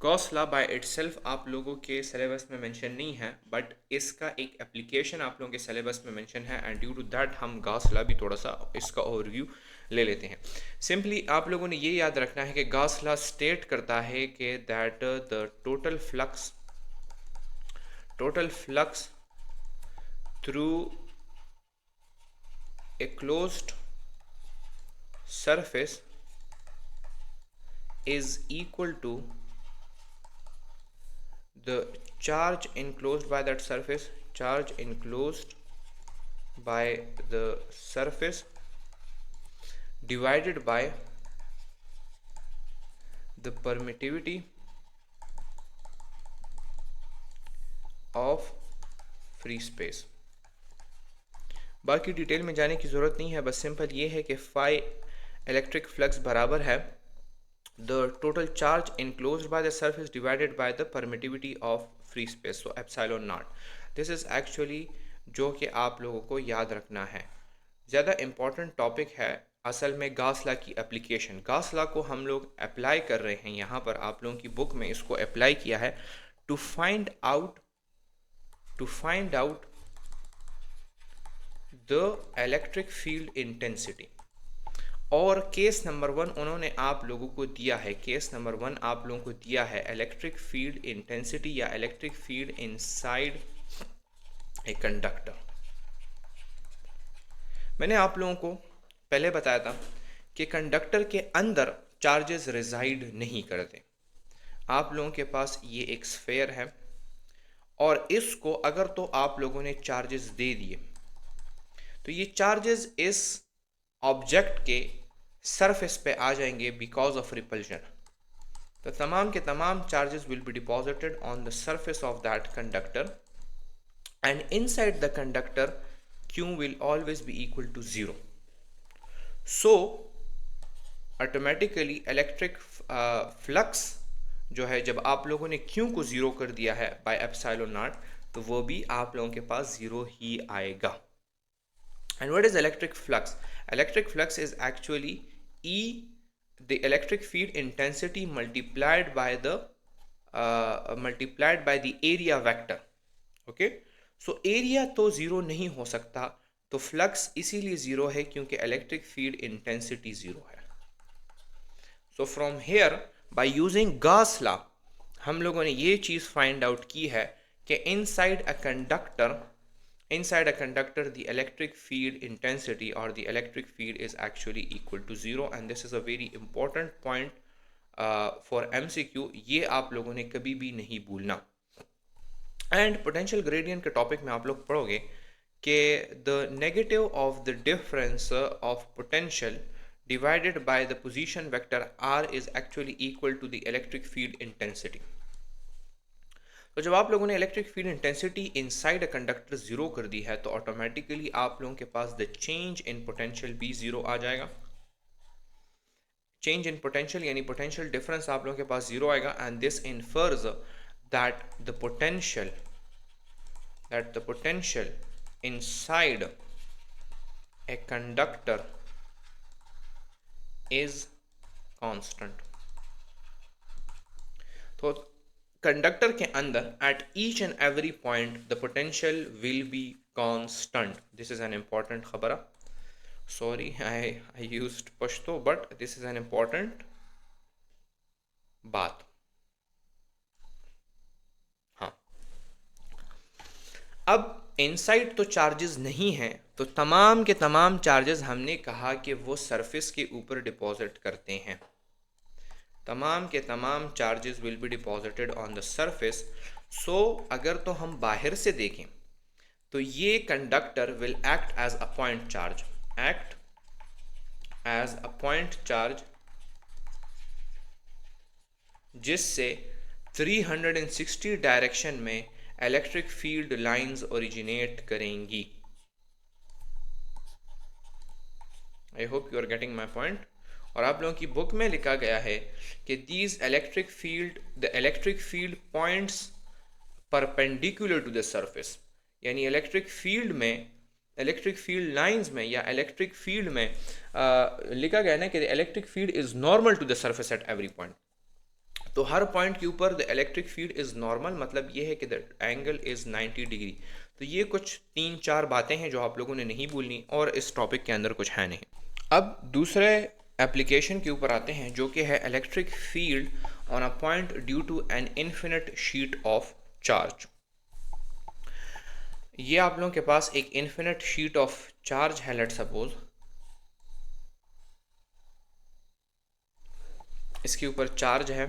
Gauss law by itself आप लोगों के सिलेबस में मेंशन नहीं है, बट इसका एक एप्लीकेशन आप लोगों के सिलेबस में मेंशन है, एंड ड्यू टू दैट हम गॉस लॉ भी थोड़ा सा इसका ओवरव्यू ले लेते हैं। सिंपली आप लोगों ने ये याद रखना है कि गॉस लॉ स्टेट करता है कि that the total flux through a closed surface is equal to the charge enclosed by that surface, charge enclosed by the surface divided by the permittivity of free space। बाकी detail में जाने की ज़रूरत नहीं है, बस सिंपल ये है कि फाई इलेक्ट्रिक फ्लक्स बराबर है the total charge enclosed by the surface divided by the permittivity of free space, so epsilon naught। this is actually जो कि आप लोगों को याद रखना है। ज़्यादा इम्पॉर्टेंट टॉपिक है असल में गॉस लॉ की एप्लीकेशन। गॉस लॉ को हम लोग अप्लाई कर रहे हैं, यहाँ पर आप लोगों की बुक में इसको अप्लाई किया है to find out the electric field intensity. और केस नंबर 1 उन्होंने आप लोगों को दिया है, केस नंबर 1 आप लोगों को दिया है इलेक्ट्रिक फील्ड इंटेंसिटी या electric field inside a conductor. मैंने आप लोगों को पहले बताया था कि कंडक्टर के अंदर चार्जेस रिजाइड नहीं करते। आप लोगों के पास ये एक स्फेयर है और इसको अगर तो आप लोगों ने चार्जेस दे दिए तो ये चार्जेस इस ऑब्जेक्ट के सरफेस पे आ जाएंगे बिकॉज ऑफ रिपल्जन। तो तमाम के तमाम charges will be deposited on the surface of that conductor and inside the conductor Q will always be equal to 0। so automatically electric flux जो है जब आप लोगों ने Q को 0 कर दिया है बाय एप्सिलॉन नॉट तो वो भी आप लोगों के पास 0 ही आएगा। And what is electric flux? Electric flux is actually E, the electric field intensity multiplied by the area vector। Okay? So area तो ज़ीरो नहीं हो सकता, तो फ्लक्स इसीलिए ज़ीरो है क्योंकि इलेक्ट्रिक फील्ड इंटेंसिटी ज़ीरो है। So from here by using Gauss law हम लोगों ने ये चीज़ फाइंड आउट की है कि inside a conductor the electric field intensity or the electric field is actually equal to 0, and this is a very important point for MCQ। ये आप लोगों ने कभी भी नहीं भूलना। एंड पोटेंशियल ग्रेडियंट के टॉपिक में आप लोग पढ़ोगे कि the negative of the difference of potential divided by the position vector r is actually equal to the electric field intensity। तो जब आप लोगों ने electric field intensity inside a conductor zero कर दी है तो ऑटोमेटिकली आप लोगों के पास द चेंज इन पोटेंशियल भी ज़ीरो आ जाएगा। चेंज इन पोटेंशियल यानी पोटेंशियल डिफरेंस आप लोगों के पास ज़ीरो आएगा, and this infers that the potential inside a conductor is constant. तो कंडक्टर के अंदर at each and every point the potential will be constant. This is an important खबर। Sorry I used Pashto, but this is an important बात। हाँ, अब inside तो charges नहीं हैं, तो तमाम के तमाम चार्जेस हमने कहा कि वो सरफेस के ऊपर डिपॉजिट करते हैं। तमाम के तमाम charges will be deposited on the surface. So अगर तो हम बाहर से देखें तो ये conductor will act as a point charge जिससे 360 डायरेक्शन में इलेक्ट्रिक फील्ड लाइंस ओरिजिनेट करेंगी। I hope you are getting my point. और आप लोगों की बुक में लिखा गया है कि the electric field points perpendicular to the surface, यानी इलेक्ट्रिक फील्ड लाइंस में या इलेक्ट्रिक फील्ड में लिखा गया ना कि electric field is normal to the surface at every point. तो हर पॉइंट के ऊपर the electric field is normal, मतलब ये है कि द एंगल इज़ 90 डिग्री। तो ये कुछ 3-4 बातें हैं जो आप लोगों ने नहीं भूलनी, और इस टॉपिक के अंदर कुछ है नहीं। अब दूसरे एप्लीकेशन के ऊपर आते हैं, जो कि है electric field on a point due to an infinite sheet of charge. ये आप लोगों के पास एक इन्फिनिट शीट ऑफ चार्ज है, लेट सपोज इसके ऊपर चार्ज है,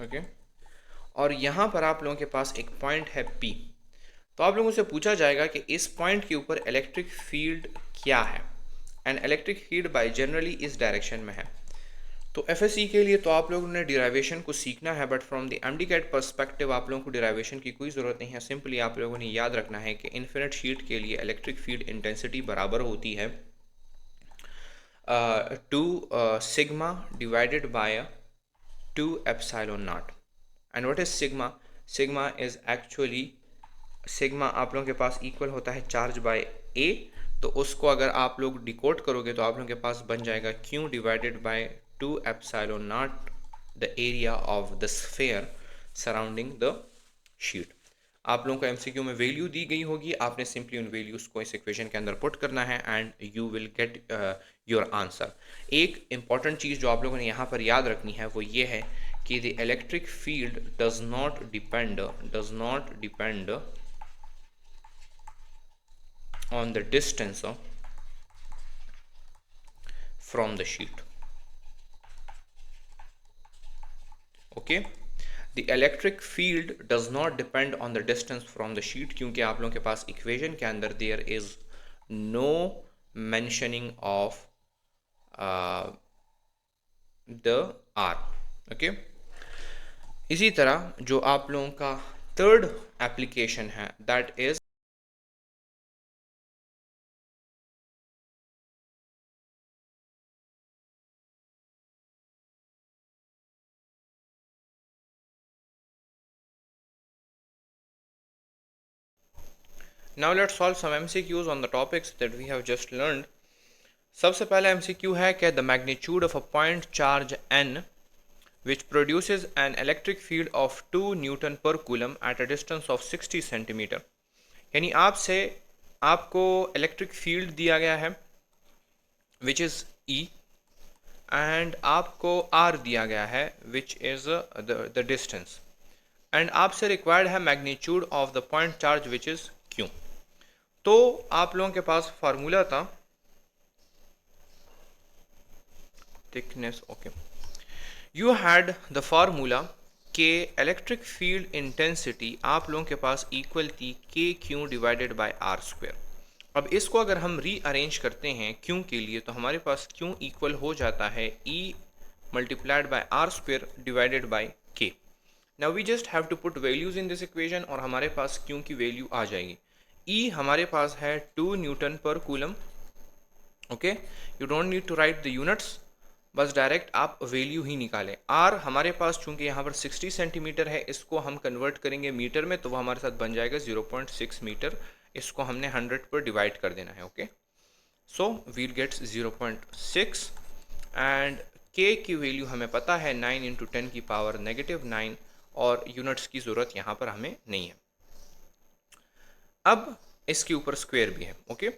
ओके, और यहाँ पर आप लोगों के पास एक पॉइंट है P। तो आप लोगों से पूछा जाएगा कि इस पॉइंट के ऊपर इलेक्ट्रिक फील्ड क्या है, and electric field by generally इस डायरेक्शन में है। तो एफएससी के लिए तो आप लोगों ने डिराइवेशन को सीखना है, but from the MDCAT perspective आप लोगों को डिराइवेशन की कोई ज़रूरत नहीं है। सिंपली आप लोगों ने याद रखना है कि इन्फिनिट शीट के लिए इलेक्ट्रिक फील्ड इंटेंसिटी बराबर होती है 2 sigma divided by 2 epsilon not. And what is sigma? Sigma is actually, sigma आप लोगों के पास इक्वल होता है चार्ज बाय ए। तो उसको अगर आप लोग डिकोड करोगे तो आप लोगों के पास बन जाएगा Q divided by 2 epsilon not the area of the sphere surrounding the sheet. आप लोगों को एमसीक्यू में वैल्यू दी गई होगी, आपने सिंपली उन वैल्यूज़ को इस इक्वेशन के अंदर पुट करना है and you will get your answer. एक इंपॉर्टेंट चीज़ जो आप लोगों ने यहाँ पर याद रखनी है वो ये है कि the electric field does not depend on the distance from the sheet. Okay, the electric field does not depend on the distance from the sheet, क्योंकि आप लोगों के पास इक्वेशन के अंदर there is no mentioning of the r. Okay, इसी तरह जो आप लोगों का थर्ड एप्लीकेशन है that is now let's solve some MCQs on the topics that we have just learned. सबसे पहला MCQ है कि the magnitude of a point charge n which produces an electric field of 2 Newton per coulomb at a distance of 60 centimeter। यानी आपको electric field दिया गया है which is E, and आपको R दिया गया है which is the distance, and आपसे रिक्वायर्ड है magnitude of the point charge which is Q। तो आप लोगों के पास फार्मूला था thickness, okay, you had the formula के इलेक्ट्रिक फील्ड इंटेंसिटी आप लोगों के पास इक्वल थी KQ divided by R square. अब इसको अगर हम रीअरेंज करते हैं Q के लिए तो हमारे पास Q इक्वल हो जाता है E multiplied by R square divided by K। Now we just have to put values in this equation और हमारे पास Q की वैल्यू आ जाएगी। E हमारे पास है 2 न्यूटन पर coulomb, okay, you don't need to write the units, बस direct आप value ही निकालें। R हमारे पास चूंकि यहाँ पर 60 सेंटीमीटर है, इसको हम कन्वर्ट करेंगे मीटर में तो वो हमारे साथ बन जाएगा 0.6 मीटर। इसको हमने 100 पर डिवाइड कर देना है, okay, so we'll gets 0.6 and K की वैल्यू हमें पता है 9 इंटू 10 की पावर -9, और यूनिट्स की ज़रूरत यहाँ पर हमें नहीं है। अब इसके ऊपर स्क्वायर भी है, ओके,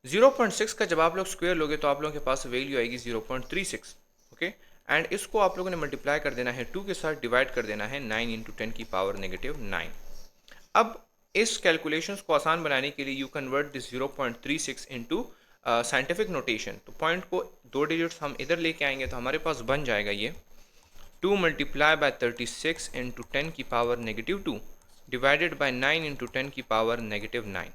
0.6 का जब आप लोग स्क्वायर लोगे तो आप लोगों के पास वैल्यू आएगी 0.36, ओके, एंड इसको आप लोगों ने मल्टीप्लाई कर देना है 2 के साथ, डिवाइड कर देना है 9 इंटू 10 की पावर -9। अब इस कैलकुलेशंस को आसान बनाने के लिए you convert this 0.36 into scientific notation. तो पॉइंट को 2 डिजिट्स हम इधर लेके आएंगे तो हमारे पास बन जाएगा ये 2 मल्टीप्लाई बाय 36 इंटू 10 की पावर -2 divided by 9 into 10 की power -9।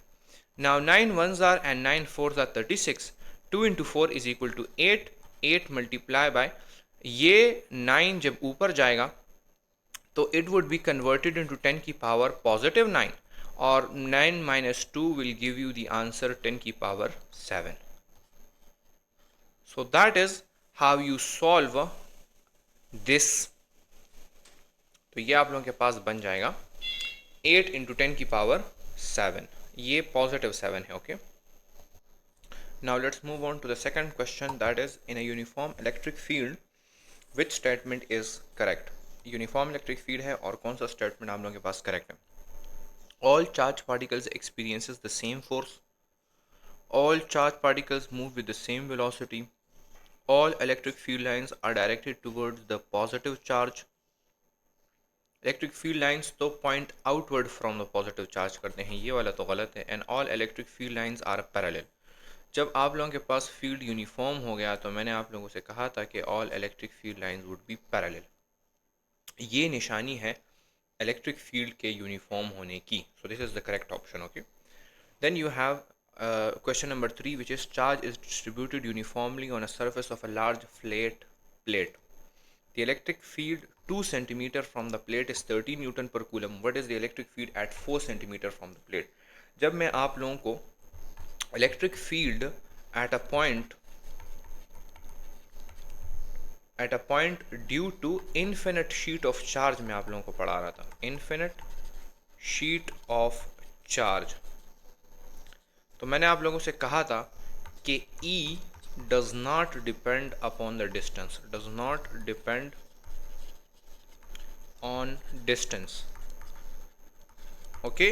Now 9 ones are and 9 fours are 36, 2 into 4 is equal to 8, 8 multiply by, ये 9 जब ऊपर जाएगा तो it would be converted into 10 की पावर +9, और 9 minus 2 will give you the answer 10 की power 7। So that is how you solve this। तो ये आप लोगों के पास बन जाएगा 8 इंटू 10 की पावर 7, ये +7 है, okay. Now let's move on to the second question, that is, in a uniform electric field which statement is correct. Uniform electric field है और कौन सा स्टेटमेंट आप लोगों के पास करेक्ट है? All charged particles experiences the same force. All charged particles move with the same velocity. All electric field lines are directed towards the positive charge. Electric field lines तो point outward from the positive charge करते हैं, ये वाला तो गलत है. And all electric field lines are parallel. जब आप लोगों के पास फील्ड यूनिफॉर्म हो गया तो मैंने आप लोगों से कहा था कि all electric field lines would be parallel. ये निशानी है इलेक्ट्रिक फील्ड के यूनिफॉर्म होने की. So this is the correct option. Okay, then you have question number 3, which is charge is distributed uniformly on a surface of a large flat plate. The electric field 2 centimeter from the plate is 30 Newton per coulomb. What is the electric field at 4 centimeter from the plate? जब मैं आप लोगों को electric field at a point due to infinite sheet of charge मैं आप लोगों को पढ़ा रहा था. Infinite sheet of charge. तो मैंने आप लोगों से कहा था कि E does not depend upon the distance, does not depend on distance. Okay,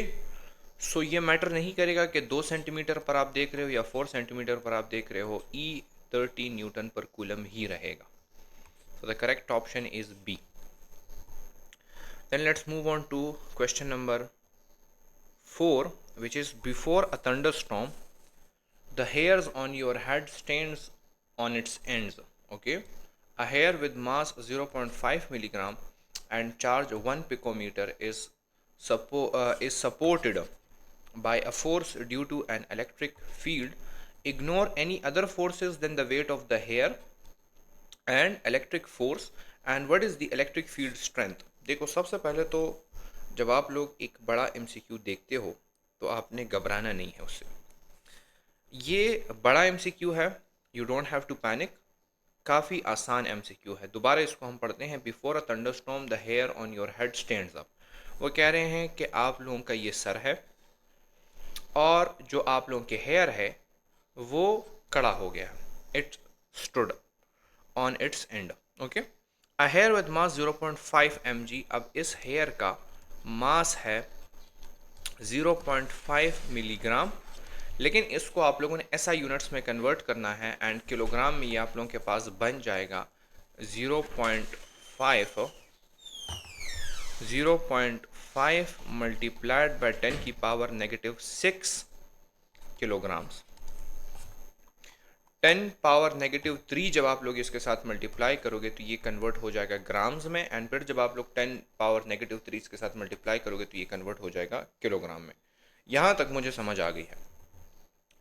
so ये मैटर नहीं करेगा कि 2 सेंटीमीटर पर आप देख रहे हो या 4 सेंटीमीटर पर आप देख रहे हो, E 30 न्यूटन पर कूलम ही रहेगा. So the correct option is B. Then let's move on to question number 4, which is before a thunderstorm the hairs on your head stands on its ends. Okay, a hair with mass 0.5 milligram and charge 1 picometer is supported by a force due to an electric field. Ignore any other forces than the weight of the hair and electric force. And what is the electric field strength? देखो, सबसे पहले तो जब आप लोग एक बड़ा MCQ देखते हो तो आपने घबराना नहीं है उससे. ये बड़ा MCQ है, you don't have to panic. काफ़ी आसान MCQ है. दोबारा इसको हम पढ़ते हैं. Before a thunderstorm the hair on your head stands up. वो कह रहे हैं कि आप लोगों का ये सर है और जो आप लोगों के हेयर है वो कड़ा हो गया. It stood on it's and. Okay, a here with mass 0.5 mg. अब इस हेयर का मास है 0.5 मिलीग्राम, लेकिन इसको आप लोगों ने SI यूनिट्स में कन्वर्ट करना है एंड किलोग्राम में ये आप लोगों के पास बन जाएगा 0.5 मल्टीप्लाइड बाय 10 की पावर -6 किलोग्राम्स. 10 पावर -3 जब आप लोग इसके साथ मल्टीप्लाई करोगे तो ये कन्वर्ट हो जाएगा ग्राम्स में, एंड फिर जब आप लोग 10 पावर -3 इसके साथ मल्टीप्लाई करोगे तो ये कन्वर्ट हो जाएगा किलोग्राम में. यहाँ तक मुझे समझ आ गई है.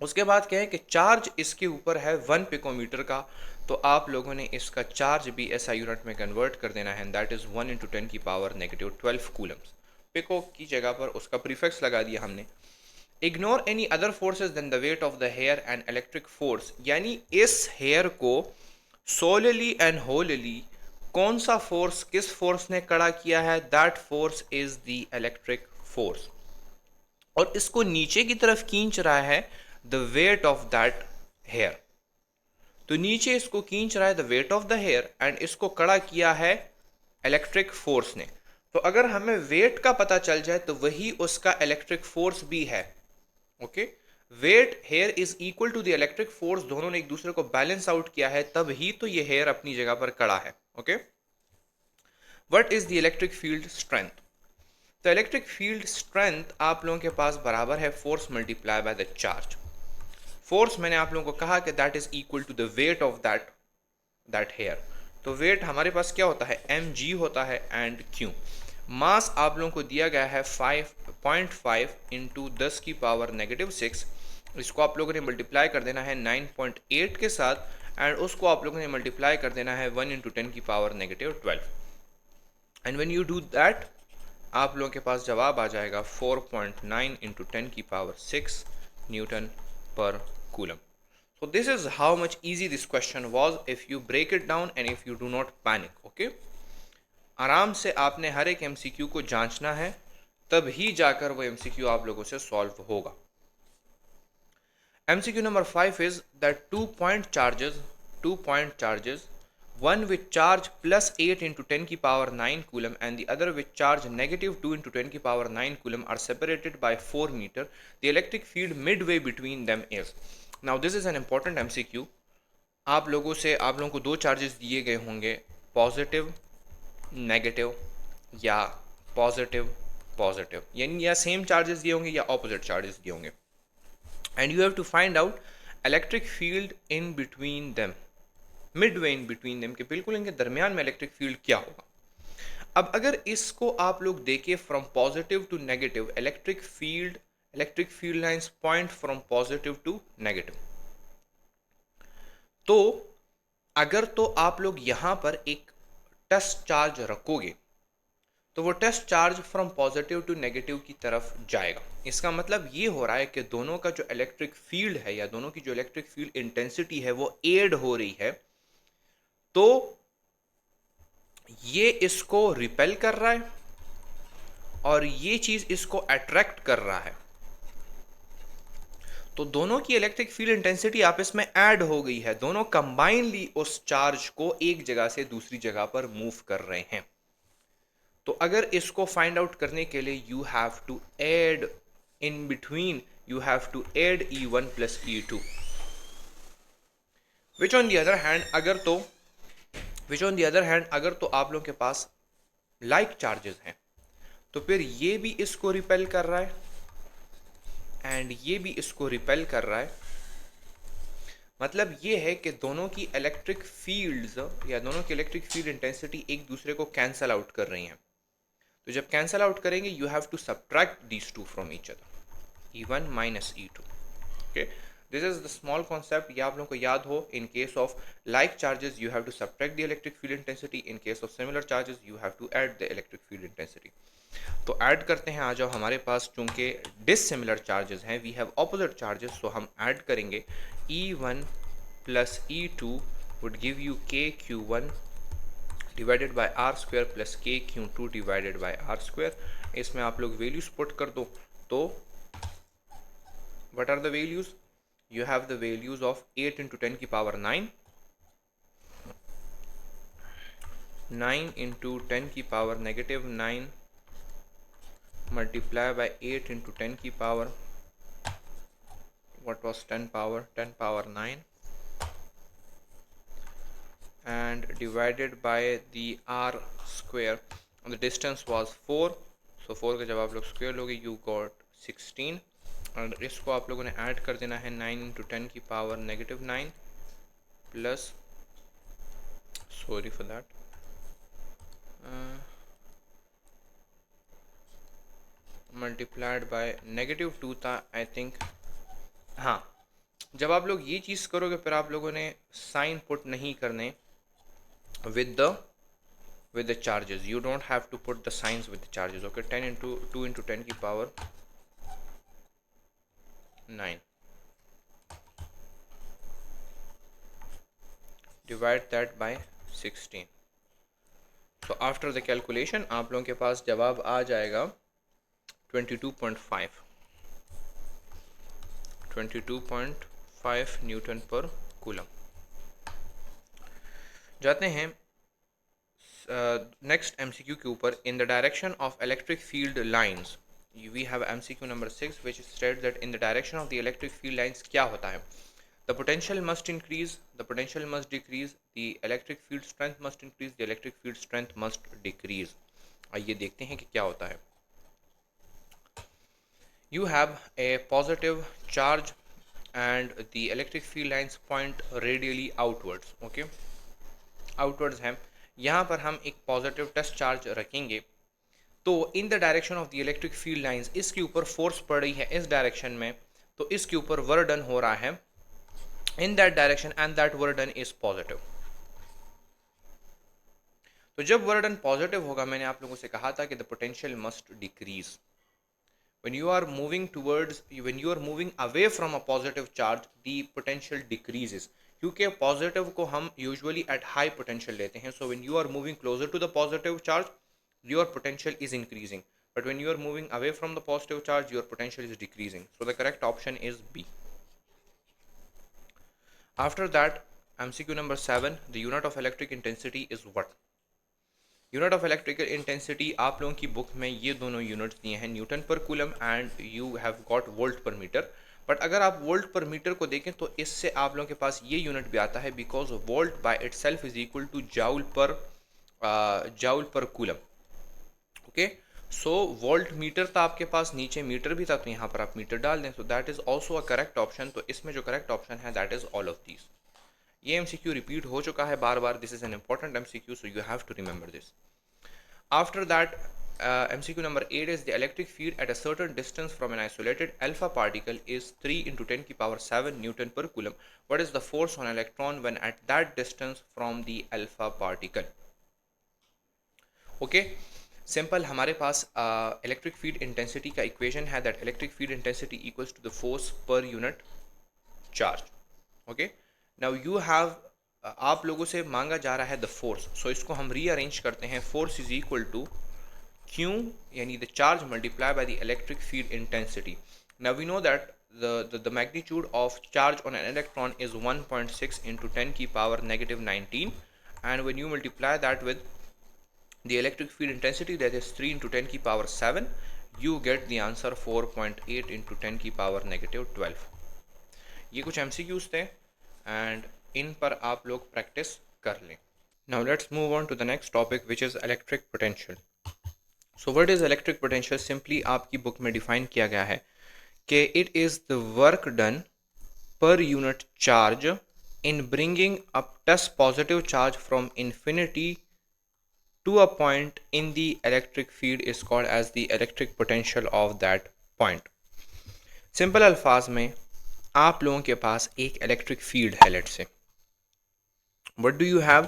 उसके बाद क्या है कि चार्ज इसके ऊपर है 1 पिकोमीटर का, तो आप लोगों ने इसका चार्ज भी SI यूनिट में कन्वर्ट कर देना है, दैट इज़ 1 × 10 की पावर -12 कूलम्स. पिको की जगह पर उसका प्रीफिक्स लगा दिया हमने. Ignore any other forces then the weight of the hair and electric force. यानी इस हेयर को सोलली एंड होलली कौन सा फोर्स, किस फोर्स ने कड़ा किया है, that force is the electric force. और इसको नीचे की तरफ खींच रहा है the weight of that hair. तो नीचे इसको खींच रहा है the weight of the hair and इसको कड़ा किया है इलेक्ट्रिक फोर्स ने. तो अगर हमें वेट का पता चल जाए तो वही उसका इलेक्ट्रिक फोर्स भी है. Okay, weight hair is equal to the electric force. दोनों ने एक दूसरे को बैलेंस आउट किया है, तब ही तो ये हेयर अपनी जगह पर कड़ा है. Okay, what is the electric field strength? तो इलेक्ट्रिक फील्ड स्ट्रेंथ आप लोगों के पास बराबर है force multiply by the charge. Force मैंने आप लोगों को कहा कि that is equal to the weight of that hair. तो वेट हमारे पास क्या होता है, mg होता है एंड q. मास आप लोगों को दिया गया है 5.5 इंटू 10 की पावर -6. इसको आप लोगों ने मल्टीप्लाई कर देना है 9.8 के साथ एंड उसको आप लोगों ने मल्टीप्लाई कर देना है 1 × 10 की power -12. And when you do that आप लोगों के पास जवाब आ जाएगा 4.9 × 10 की power 6 Newton per coulomb. So this is how much easy this question was if you break it down and if you do not panic. Okay, आराम से आपने हर एक MCQ को जांचना है, तब ही जाकर वो MCQ आप लोगों से सॉल्व होगा. MCQ number 5 is that two point charges, one with charge plus 8 into 10 की power 9 coulomb and the other with charge negative 2 into 10 की power 9 coulomb are separated by 4 meter. The electric field midway between them is. Now this is an important MCQ. आप लोगों को दो charges दिए गए होंगे, positive negative या positive positive, यानी या सेम चार्जेस दिए होंगे या ऑपोजिट चार्जेस दिए होंगे, and you have to find out electric field in between them, midway in between them, के बिल्कुल इनके दरमियान में इलेक्ट्रिक फील्ड क्या होगा. अब अगर इसको आप लोग देखें from positive to negative, electric field lines point from positive to negative. तो अगर तो आप लोग यहां पर एक टेस्ट चार्ज रखोगे तो वो test charge from positive to negative की तरफ जाएगा. इसका मतलब ये हो रहा है कि दोनों का जो इलेक्ट्रिक फील्ड है या दोनों की जो इलेक्ट्रिक फील्ड इंटेंसिटी है वो एड हो रही है. तो ये इसको रिपेल कर रहा है और ये चीज इसको अट्रैक्ट कर रहा है. तो दोनों की इलेक्ट्रिक फील्ड इंटेंसिटी आपस में ऐड हो गई है, दोनों कंबाइनली उस चार्ज को एक जगह से दूसरी जगह पर मूव कर रहे हैं. तो अगर इसको फाइंड आउट करने के लिए you have to add in between, you have to add E1 plus E2. Which on the other hand अगर तो आप लोगों के पास लाइक चार्जेस हैं तो फिर ये भी इसको रिपेल कर रहा है एंड ये भी इसको रिपेल कर रहा है. मतलब ये है कि दोनों की इलेक्ट्रिक फील्ड्स या दोनों की इलेक्ट्रिक फील्ड इंटेंसिटी एक दूसरे को कैंसल आउट कर रही हैं. तो जब कैंसल आउट करेंगे you have to subtract these two from each other, E1 minus E2. Okay, this is the small concept. ये आप लोगों को याद हो. In case of like charges you have to subtract the electric field intensity, in case of similar charges you have to add the electric field intensity. तो add करते हैं. आ जाओ हमारे पास, चूंकि डिसिमिलर चार्जेस हैं, वी हैव ऑपोजिट चार्जेस, तो हम ऐड करेंगे. E1 plus E2 would give you KQ1 divided by R square plus KQ2 divided by R square. इसमें आप लोग वैल्यूज पुट कर दो. तो what are the values? You have the values of 8 into 10 की पावर 9, 9 इंटू 10 की power negative 9 multiply by 8 into 10 की power, what was 10 power 9, and divided by the R square, and the distance was 4, so 4 का जब आप लोग square लोगे you got 16, और इसको आप लोगों ने ऐड कर देना है 9 into 10 की power negative 9 plus, sorry for that, multiplied by negative 2 था आई थिंक. हाँ, जब आप लोग ये चीज़ करोगे फिर आप लोगों ने साइन पुट नहीं करने with the charges. You don't have to put the signs with the charges. Okay, 10 into 2 into 10 की power 9 divide that by 16. So after the calculation आप लोगों के पास जवाब आ जाएगा 22.5 न्यूटन पर कूलम. जाते हैं नेक्स्ट MCQ के ऊपर. In the direction of electric field lines, we have MCQ number 6 which state that in the direction of the electric field lines क्या होता है? The potential must increase, the potential must decrease, the electric field strength must increase, the electric field strength must decrease. आइए देखते हैं कि क्या होता है. You have a positive charge and the electric field lines point radially outwards. Okay, outwards है. यहाँ पर हम एक पॉजिटिव टेस्ट चार्ज रखेंगे. तो इन the direction of the electric field lines, इसके ऊपर फोर्स पड़ रही है इस डायरेक्शन में, तो इसके ऊपर वर्क डन हो रहा है in that direction and that work done is positive. तो जब वर्क डन पॉजिटिव होगा, मैंने आप लोगों से कहा था कि the potential must decrease. When you are moving away from a positive charge, the potential decreases. क्योंकि पॉजिटिव को हम यूजुअली एट हाई पोटेंशियल लेते हैं. So when you are moving closer to the positive charge, your potential is increasing, but when you are moving away from the positive charge, your potential is decreasing. So the correct option is B. After that MCQ number 7, the unit of electric intensity is what? Unit of electrical intensity आप लोगों की book में ये दोनों units दिए हैं, Newton पर coulomb and you have got volt पर मीटर। बट अगर आप वोल्ट पर मीटर को देखें तो इससे आप लोगों के पास ये यूनिट भी आता है, because volt by itself is equal to joule per coulomb. Okay, so volt metre था आपके पास, नीचे मीटर भी था, तो यहाँ पर आप मीटर डाल दें, so that is also a correct option. तो इसमें जो करेक्ट ऑप्शन है that is all of these. ये एमसीक्यू रिपीट हो चुका है बार बार, this is an important MCQ, so you have to remember this. After that, MCQ number 8 is the electric field at a certain distance from an isolated alpha particle is 3 into 10 की power 7 Newton per coulomb. What is the force on electron when at that distance from the alpha particle? Okay, simple, हमारे पास electric field intensity का equation है that electric field intensity equals to the force per unit charge. Okay, now you have आप लोगों से मांगा जा रहा है द फोर्स, सो इसको हम रीअरेंज करते हैं। Force is equal to q यानी the charge multiply by the electric field intensity. Now we know that the magnitude of charge on an electron is 1.6 into 10 की power negative 19, and when you multiply that with the electric field intensity, that is 3 into 10 की power 7, you get the answer 4.8 into 10 की power negative 12। ये कुछ MCQs थे and in पर आप लोग practice कर लें। Now let's move on to the next topic which is electric potential. So what is electric potential? Simply आपकी बुक में डिफाइन किया गया है कि it is the work done per unit charge in bringing a plus positive charge from infinity to a point in the electric field is called as the electric potential of that point. Simple अल्फाज में आप लोगों के पास एक electric field है, let's say what do you have?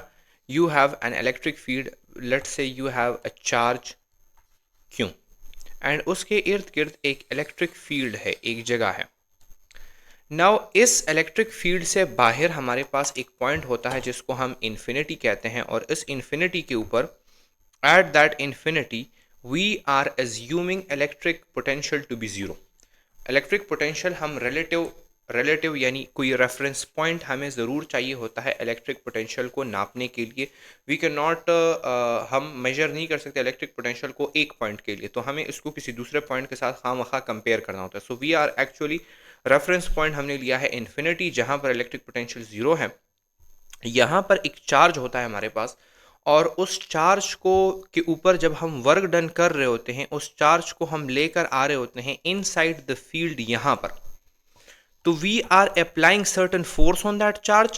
You have an electric field, let's say you have a charge Q and उसके इर्द गिर्द एक इलेक्ट्रिक फील्ड है, एक जगह है। नाउ इस इलेक्ट्रिक फील्ड से बाहर हमारे पास एक पॉइंट होता है जिसको हम इन्फिनिटी कहते हैं, और इस इन्फिनिटी के ऊपर at that infinity we are assuming electric potential to be zero. Electric potential हम रिलेटिव यानी कोई रेफरेंस पॉइंट हमें ज़रूर चाहिए होता है इलेक्ट्रिक पोटेंशियल को नापने के लिए। वी कैन नॉट हम मेजर नहीं कर सकते इलेक्ट्रिक पोटेंशियल को एक पॉइंट के लिए, तो हमें इसको किसी दूसरे पॉइंट के साथ खामखा कंपेयर करना होता है। So we are actually reference point हमने लिया है इन्फिनिटी, जहाँ पर इलेक्ट्रिक पोटेंशियल ज़ीरो है। यहाँ पर एक चार्ज होता है हमारे पास, और उस चार्ज को के ऊपर जब हम वर्क डन कर रहे होते हैं, उस चार्ज को हम लेकर आ रहे होते हैं इनसाइड द फील्ड यहाँ पर, तो we are applying certain force on that charge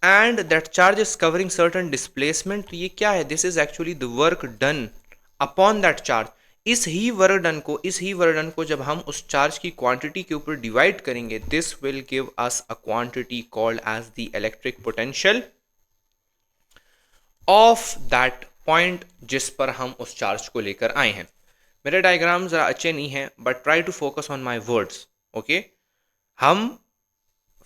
and that charge is covering certain displacement। तो ये क्या है? This is actually the work done upon that charge। इस ही वर्क डन को जब हम उस चार्ज की क्वांटिटी के ऊपर डिवाइड करेंगे, this will give us a quantity called as the electric potential of that point जिस पर हम उस चार्ज को लेकर आए हैं। मेरे डायग्राम ज़रा अच्छे नहीं हैं, but try to focus on my words. Okay, हम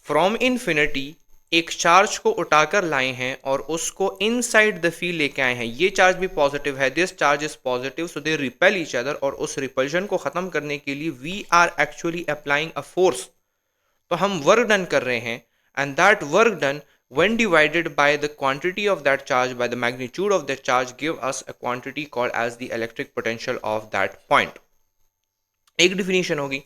फ्रॉम इन्फिनिटी एक चार्ज को उठाकर लाए हैं और उसको इनसाइड द फील्ड लेके आए हैं। ये चार्ज भी पॉजिटिव है, this charge is positive, so they repel each other, और उस रिपल्शन को ख़त्म करने के लिए we are actually applying a force. तो हम वर्क डन कर रहे हैं, and that work done when divided by the quantity of that charge by the magnitude of that charge give us a quantity called as the electric potential of that point। एक definition होगी।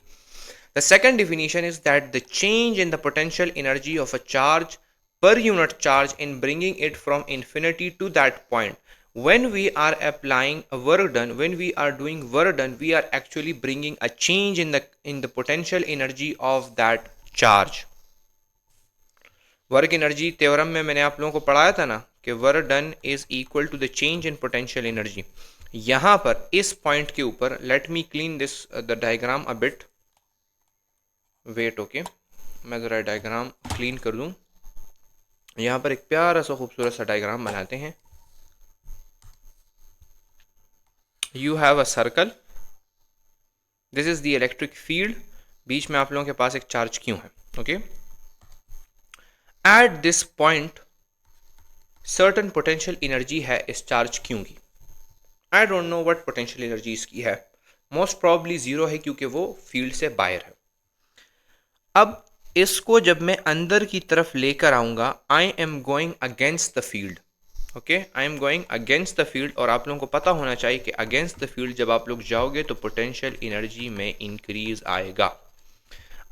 The second definition is that the change in the potential energy of a charge per unit charge in bringing it from infinity to that point। When we are applying a work done, when we are doing work done, we are actually bringing a change in the potential energy of that charge। Work energy theorem में मैंने आप लोगों को पढ़ाया था ना कि work done is equal to the change in potential energy. यहाँ पर इस पॉइंट के ऊपर, let me clean this the diagram a bit, wait. Okay, मैं ज़रा डायग्राम क्लीन कर दूँ। यहाँ पर एक प्यारा सा खूबसूरत सा डायग्राम बनाते हैं। You have a circle, this is the electric field, बीच में आप लोगों के पास एक चार्ज क्यों है। Okay, at this point certain potential energy है इस चार्ज क्यों की। I don't know what potential energy इसकी है, मोस्ट प्रॉब्ली ज़ीरो है क्योंकि वो फील्ड से बाहर है। अब इसको जब मैं अंदर की तरफ लेकर आऊंगा, I am going against the field. Okay, I am going against the field, और आप लोगों को पता होना चाहिए कि अगेंस्ट द फील्ड जब आप लोग जाओगे तो पोटेंशियल एनर्जी में इंक्रीज आएगा।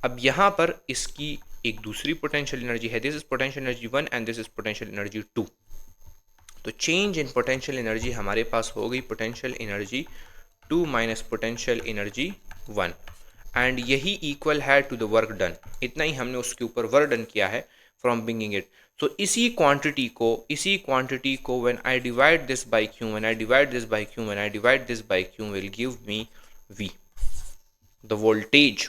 अब यहाँ पर इसकी एक दूसरी पोटेंशियल एनर्जी है, this is potential energy 1 and this is potential energy 2। तो चेंज इन पोटेंशियल एनर्जी हमारे पास हो गई potential energy 2 minus potential energy 1, and यही इक्वल है टू द वर्क डन। इतना ही हमने उसके ऊपर वर्क डन किया है फ्रॉम ब्रिंगिंग इट। सो इसी क्वांटिटी को when I divide this by Q, when I divide this by Q, when I divide this by Q will give me V, the voltage,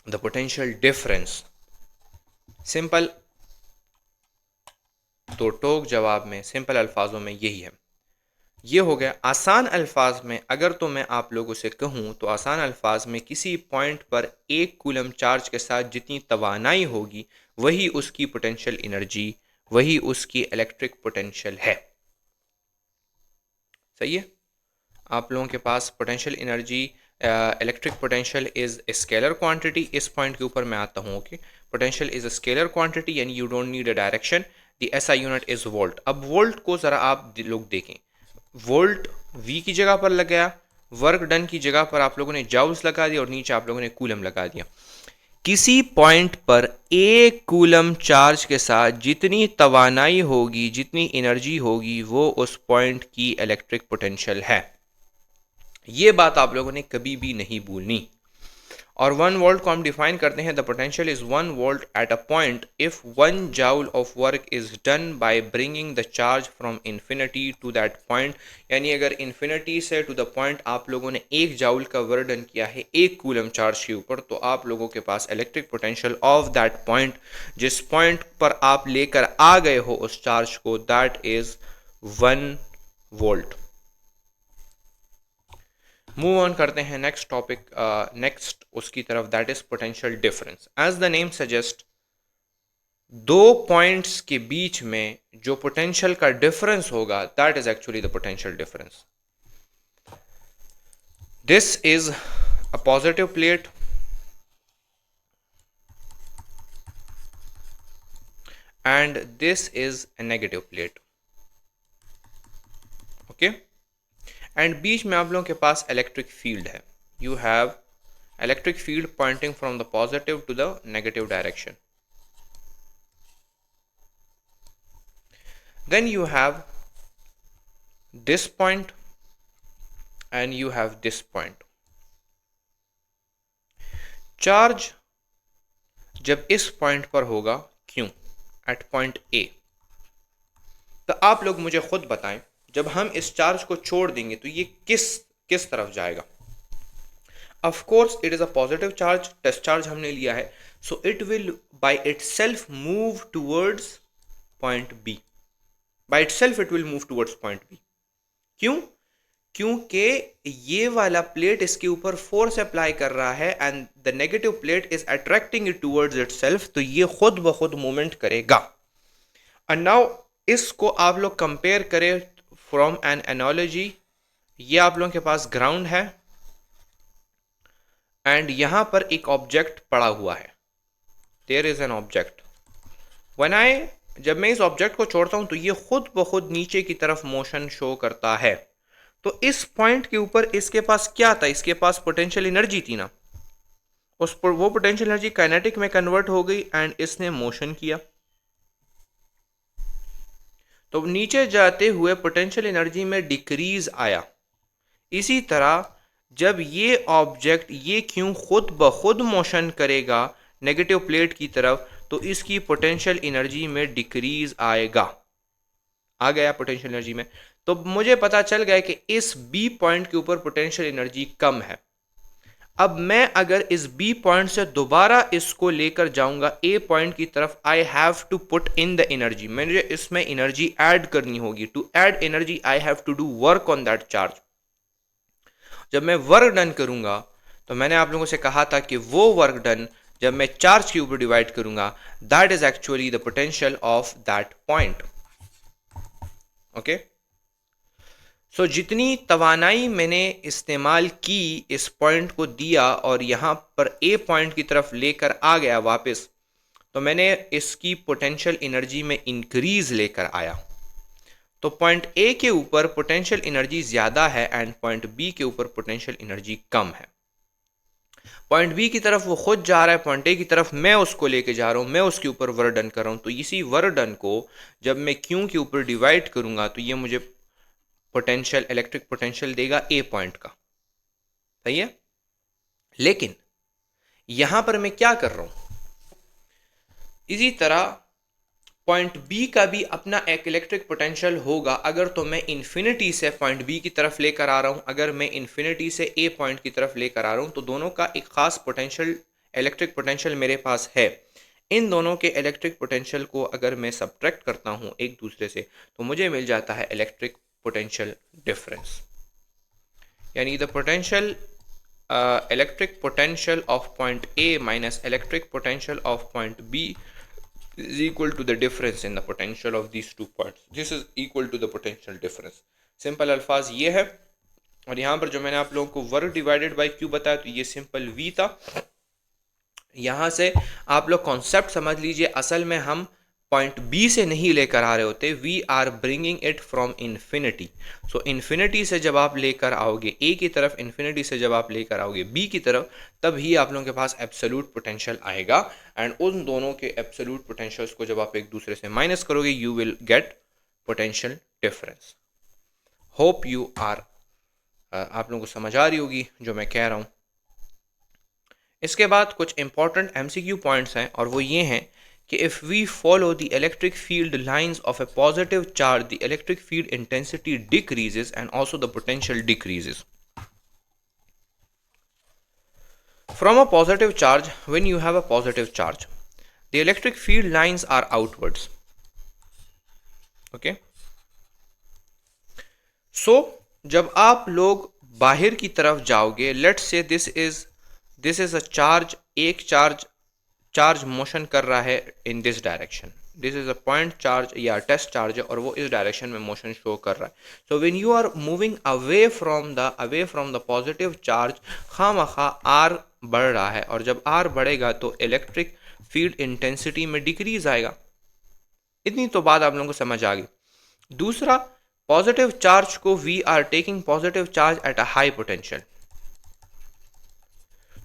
the potential difference. Simple, तो टोक जवाब में simple अल्फाजों में यही है। ये हो गया। आसान अल्फाज में अगर तो मैं आप लोगों से कहूँ तो आसान अल्फाज में किसी पॉइंट पर 1 कूलम चार्ज के साथ जितनी तवानाई होगी वही उसकी पोटेंशियल एनर्जी, वही उसकी इलेक्ट्रिक पोटेंशियल है। सही है। आप लोगों के पास potential energy, electric potential is a scalar quantity. इस पॉइंट के ऊपर मैं आता हूँ। Okay, potential is a scalar quantity यानी you don't need a direction. The SI unit is volt. अब वोल्ट को ज़रा आप लोग देखें, वोल्ट वी की जगह पर लगाया, वर्क डन की जगह पर आप लोगों ने जाउल्स लगा दिया और नीचे आप लोगों ने कूलम लगा दिया। किसी पॉइंट पर 1 कूलम चार्ज के साथ जितनी तवानाई होगी, जितनी एनर्जी होगी, वो उस पॉइंट की इलेक्ट्रिक पोटेंशियल है। ये बात आप लोगों ने कभी भी नहीं भूलनी। और 1 वोल्ट को हम डिफाइन करते हैं, the potential is 1 volt at a point if 1 joule of work is done by bringing the charge from infinity to that point. यानी अगर इन्फिनिटी से टू द पॉइंट आप लोगों ने 1 जाउल का वर्क डन किया है 1 कूलम चार्ज के ऊपर, तो आप लोगों के पास electric potential of that point, जिस पॉइंट पर आप लेकर आ गए हो उस चार्ज को, that is 1 volt. Move on करते हैं नेक्स्ट टॉपिक, नेक्स्ट उसकी तरफ, that is potential difference. As the name suggest, दो पॉइंट्स के बीच में जो पोटेंशियल का डिफरेंस होगा that is actually the potential difference. This is a positive plate and this is a negative plate. Okay, and बीच में आप लोगों के पास इलेक्ट्रिक फील्ड है। You have electric field pointing from the positive to the negative direction. Then you have this point and you have this point. Charge जब इस point पर होगा क्यों, एट पॉइंट ए, तो आप लोग मुझे खुद बताएं, जब हम इस चार्ज को छोड़ देंगे तो ये किस तरफ जाएगा। Of course it is a positive charge, test charge हमने लिया है, so it will by itself move towards point B. By itself it will move towards point B. क्यों? क्योंकि ये वाला प्लेट इसके ऊपर फोर्स अप्लाई कर रहा है and the negative plate is attracting it towards itself, तो ये खुद ब खुद मूवमेंट करेगा। एंड नाउ इसको आप लोग कंपेयर करें फ्रॉम एन एनालॉजी। ये आप लोगों के पास ग्राउंड है एंड यहां पर एक ऑब्जेक्ट पड़ा हुआ है, देयर इज एन ऑब्जेक्ट। जब मैं इस ऑब्जेक्ट को छोड़ता हूं तो ये खुद ब खुद नीचे की तरफ मोशन शो करता है। तो इस पॉइंट के ऊपर इसके पास क्या था, इसके पास पोटेंशियल एनर्जी थी ना, वो पोटेंशियल एनर्जी काइनेटिक में कन्वर्ट हो गई एंड इसने मोशन किया। तो नीचे जाते हुए पोटेंशियल एनर्जी में डिक्रीज आया। इसी तरह जब ये ऑब्जेक्ट ये क्यों खुद ब खुद मोशन करेगा नेगेटिव प्लेट की तरफ, तो इसकी पोटेंशियल एनर्जी में डिक्रीज आएगा। आ गया पोटेंशियल एनर्जी में, तो मुझे पता चल गया कि इस बी पॉइंट के ऊपर पोटेंशियल एनर्जी कम है। अब मैं अगर इस बी पॉइंट से दोबारा इसको लेकर जाऊंगा ए पॉइंट की तरफ, I have to put in the energy, मुझे इसमें एनर्जी ऐड करनी होगी। To add energy I have to do work on that charge. जब मैं वर्क डन करूंगा तो मैंने आप लोगों से कहा था कि वो वर्क डन जब मैं चार्ज के ऊपर डिवाइड करूंगा, that is actually the potential of that point. Okay, so जितनी तवानाई मैंने इस्तेमाल की इस पॉइंट को दिया और यहाँ पर ए पॉइंट की तरफ लेकर आ गया वापस, तो मैंने इसकी पोटेंशियल एनर्जी में इंक्रीज लेकर आया। तो पॉइंट ए के ऊपर पोटेंशियल एनर्जी ज़्यादा है एंड पॉइंट बी के ऊपर पोटेंशियल एनर्जी कम है। पॉइंट बी की तरफ वो खुद जा रहा है, पॉइंट ए की तरफ मैं उसको लेके जा रहा हूँ, मैं उसके ऊपर वर्क डन कर रहा हूँ। तो इसी वर्क डन को जब मैं क्यू के ऊपर डिवाइड करूँगा तो ये मुझे पोटेंशियल, इलेक्ट्रिक पोटेंशियल देगा ए पॉइंट का। सही है। लेकिन यहां पर मैं क्या कर रहा हूं, इसी तरह पॉइंट बी का भी अपना एक इलेक्ट्रिक पोटेंशियल होगा। अगर तो मैं इन्फिनिटी से पॉइंट बी की तरफ लेकर आ रहा हूं, अगर मैं इन्फिनिटी से ए पॉइंट की तरफ लेकर आ रहा हूं, तो दोनों का एक खास पोटेंशियल, इलेक्ट्रिक पोटेंशियल मेरे पास है। इन दोनों के इलेक्ट्रिक पोटेंशियल को अगर मैं सब्ट्रैक्ट करता हूं एक दूसरे से, तो मुझे मिल जाता है इलेक्ट्रिक पोटेंशियल डिफरेंस। यानी the potential electric potential of point A minus electric potential of point B is equal to the difference in the potential of these 2 points. This is equal to the potential difference. Simple अल्फाज ये है। और यहाँ पर जो मैंने आप लोगों को वर्क डिवाइडेड बाय क्यू बताया, तो ये सिंपल V था। यहाँ से आप लोग कॉन्सेप्ट समझ लीजिए, असल में हम पॉइंट बी से नहीं लेकर आ रहे होते, we are bringing it from infinity. So infinity से जब आप लेकर आओगे ए की तरफ, इन्फिनिटी से जब आप लेकर आओगे बी की तरफ, तब ही आप लोगों के पास एब्सोल्यूट पोटेंशियल आएगा। एंड उन दोनों के एब्सोल्यूट पोटेंशियल्स को जब आप एक दूसरे से माइनस करोगे, you will get potential difference. Hope you are, आप लोगों को समझ आ रही होगी जो मैं कह रहा हूँ। इसके बाद कुछ इंपॉर्टेंट एमसीक्यू पॉइंट्स हैं, और वो ये हैं कि if we follow the electric field lines of a positive charge, the electric field intensity decreases and also the potential decreases. From a positive charge, when you have a positive charge, the electric field lines are outwards. Okay? So, जब आप लोग बाहर की तरफ जाओगे, let's say this is a charge, एक charge motion कर रहा है in this direction, this is a point charge या टेस्ट चार्ज है, और वो इस डायरेक्शन में मोशन शो कर रहा है। So when you are moving away from the positive charge, खामखा आर बढ़ रहा है, और जब आर बढ़ेगा तो इलेक्ट्रिक फील्ड इंटेंसिटी में डिक्रीज आएगा। इतनी तो बात आप लोगों को समझ आ गई। दूसरा, पॉजिटिव चार्ज को we are taking positive charge at a high potential.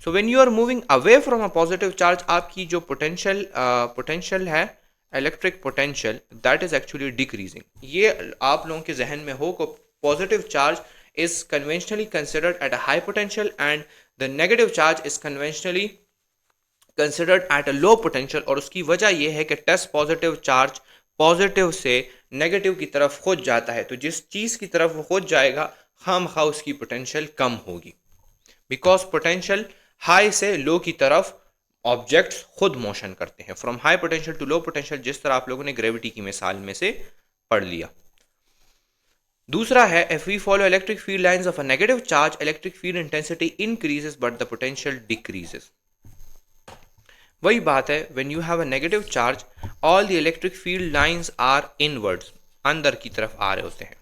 So when you are moving away from a positive charge, आपकी जो पोटेंशियल है, electric potential, that is actually decreasing. ये आप लोगों के जहन में हो को positive charge is conventionally considered at a high potential and the negative charge is conventionally considered at a low potential. और उसकी वजह यह है कि टेस्ट पॉजिटिव चार्ज पॉजिटिव से नेगेटिव की तरफ खुद जाता है, तो जिस चीज़ की तरफ वो खुद जाएगा, खामखा उसकी पोटेंशियल कम होगी, बिकॉज पोटेंशियल हाई से लो की तरफ ऑब्जेक्ट्स खुद मोशन करते हैं, from high potential to low potential, जिस तरह आप लोगों ने ग्रेविटी की मिसाल में से पढ़ लिया। दूसरा है, if we follow electric field lines of a negative charge, electric field intensity increases but the potential decreases. वही बात है, when you have a negative charge, all the electric field lines are inwards, अंदर की तरफ आ रहे होते हैं।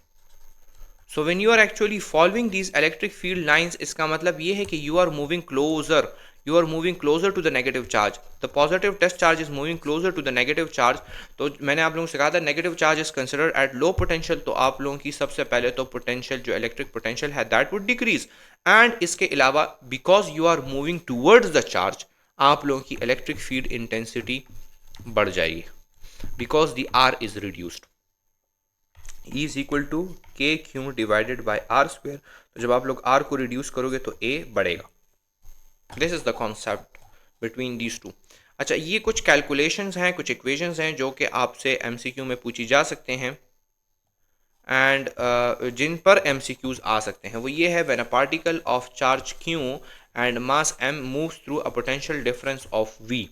So when you are actually following these electric field lines, इसका मतलब ये है कि you are moving closer to the negative charge. The positive test charge is moving closer to the negative charge. तो मैंने आप लोगों से कहा था negative charge is considered at low potential, तो आप लोगों की सबसे पहले तो potential, जो electric potential है, that would decrease. And इसके अलावा because you are moving towards the charge, आप लोगों की electric field intensity बढ़ जाएगी, because the R is reduced. E is equal to K Q divided by R square. तो जब आप लोग आर को रिड्यूस करोगे तो ए बढ़ेगा। This is the concept between these two. अच्छा, ये कुछ कैलकुलेशंस हैं, कुछ इक्वेशंस हैं जो कि आपसे एमसीक्यू में पूछी जा सकते हैं एंड जिन पर एमसीक्यूज आ सकते हैं। वो ये है, when a particle of charge Q and mass M moves through a potential difference of V.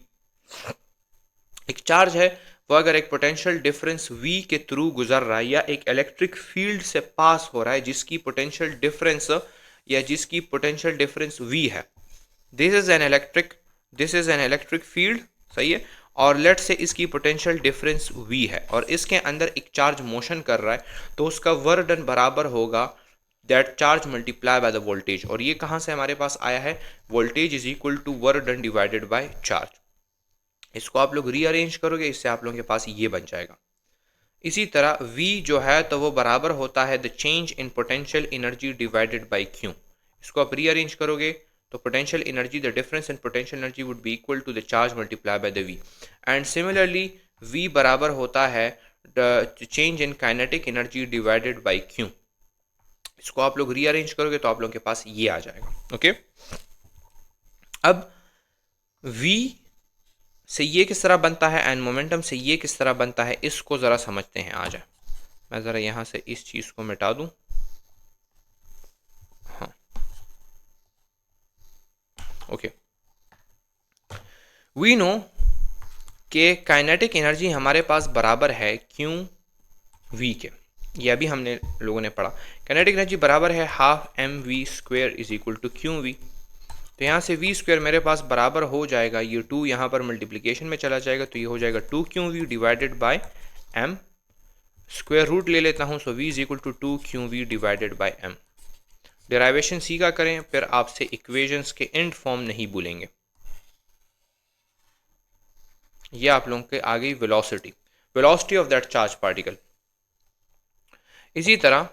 एक चार्ज है, वो अगर एक पोटेंशियल डिफरेंस V के थ्रू गुजर रहा है या एक इलेक्ट्रिक फील्ड से पास हो रहा है जिसकी पोटेंशियल डिफरेंस V है, this is N electric field, सही है, और लेट से इसकी पोटेंशियल डिफरेंस V है और इसके अंदर एक चार्ज मोशन कर रहा है, तो उसका वर्क डन बराबर होगा that charge multiply by the voltage. और ये कहाँ से हमारे पास आया है, voltage is equal to work done divided by charge. इसको आप लोग रीअरेंज करोगे, इससे आप लोगों के पास ये बन जाएगा। इसी तरह V जो है तो वो बराबर होता है the change in potential energy divided by Q। इसको आप रीअरेंज करोगे तो potential energy, the difference in potential energy would be equal to the charge multiply by the V। And similarly V बराबर होता है the change in kinetic energy divided by Q। इसको आप लोग रीअरेंज करोगे तो आप लोगों के पास ये आ जाएगा। ओके, अब V से ये किस तरह बनता है एंड मोमेंटम से ये किस तरह बनता है, इसको ज़रा समझते हैं। आ जाए, मैं ज़रा यहाँ से इस चीज़ को मिटा दूँ। हाँ, ओके, वी नो कि काइनेटिक एनर्जी हमारे पास बराबर है क्यू वी के। ये अभी हमने लोगों ने पढ़ा, काइनेटिक एनर्जी बराबर है half M V square is equal to Q V. तो यहाँ से वी स्क्वायर मेरे पास बराबर हो जाएगा, ये 2 यहाँ पर मल्टीप्लिकेशन में चला जाएगा तो ये हो जाएगा 2 Q V divided by M. Square root ले लेता हूँ, so V is equal to 2 Q V divided by M. Derivation सीखा करें, फिर आपसे इक्वेशंस के एंड फॉर्म नहीं भूलेंगे। ये आप लोगों के आ गई velocity of that charge particle. इसी तरह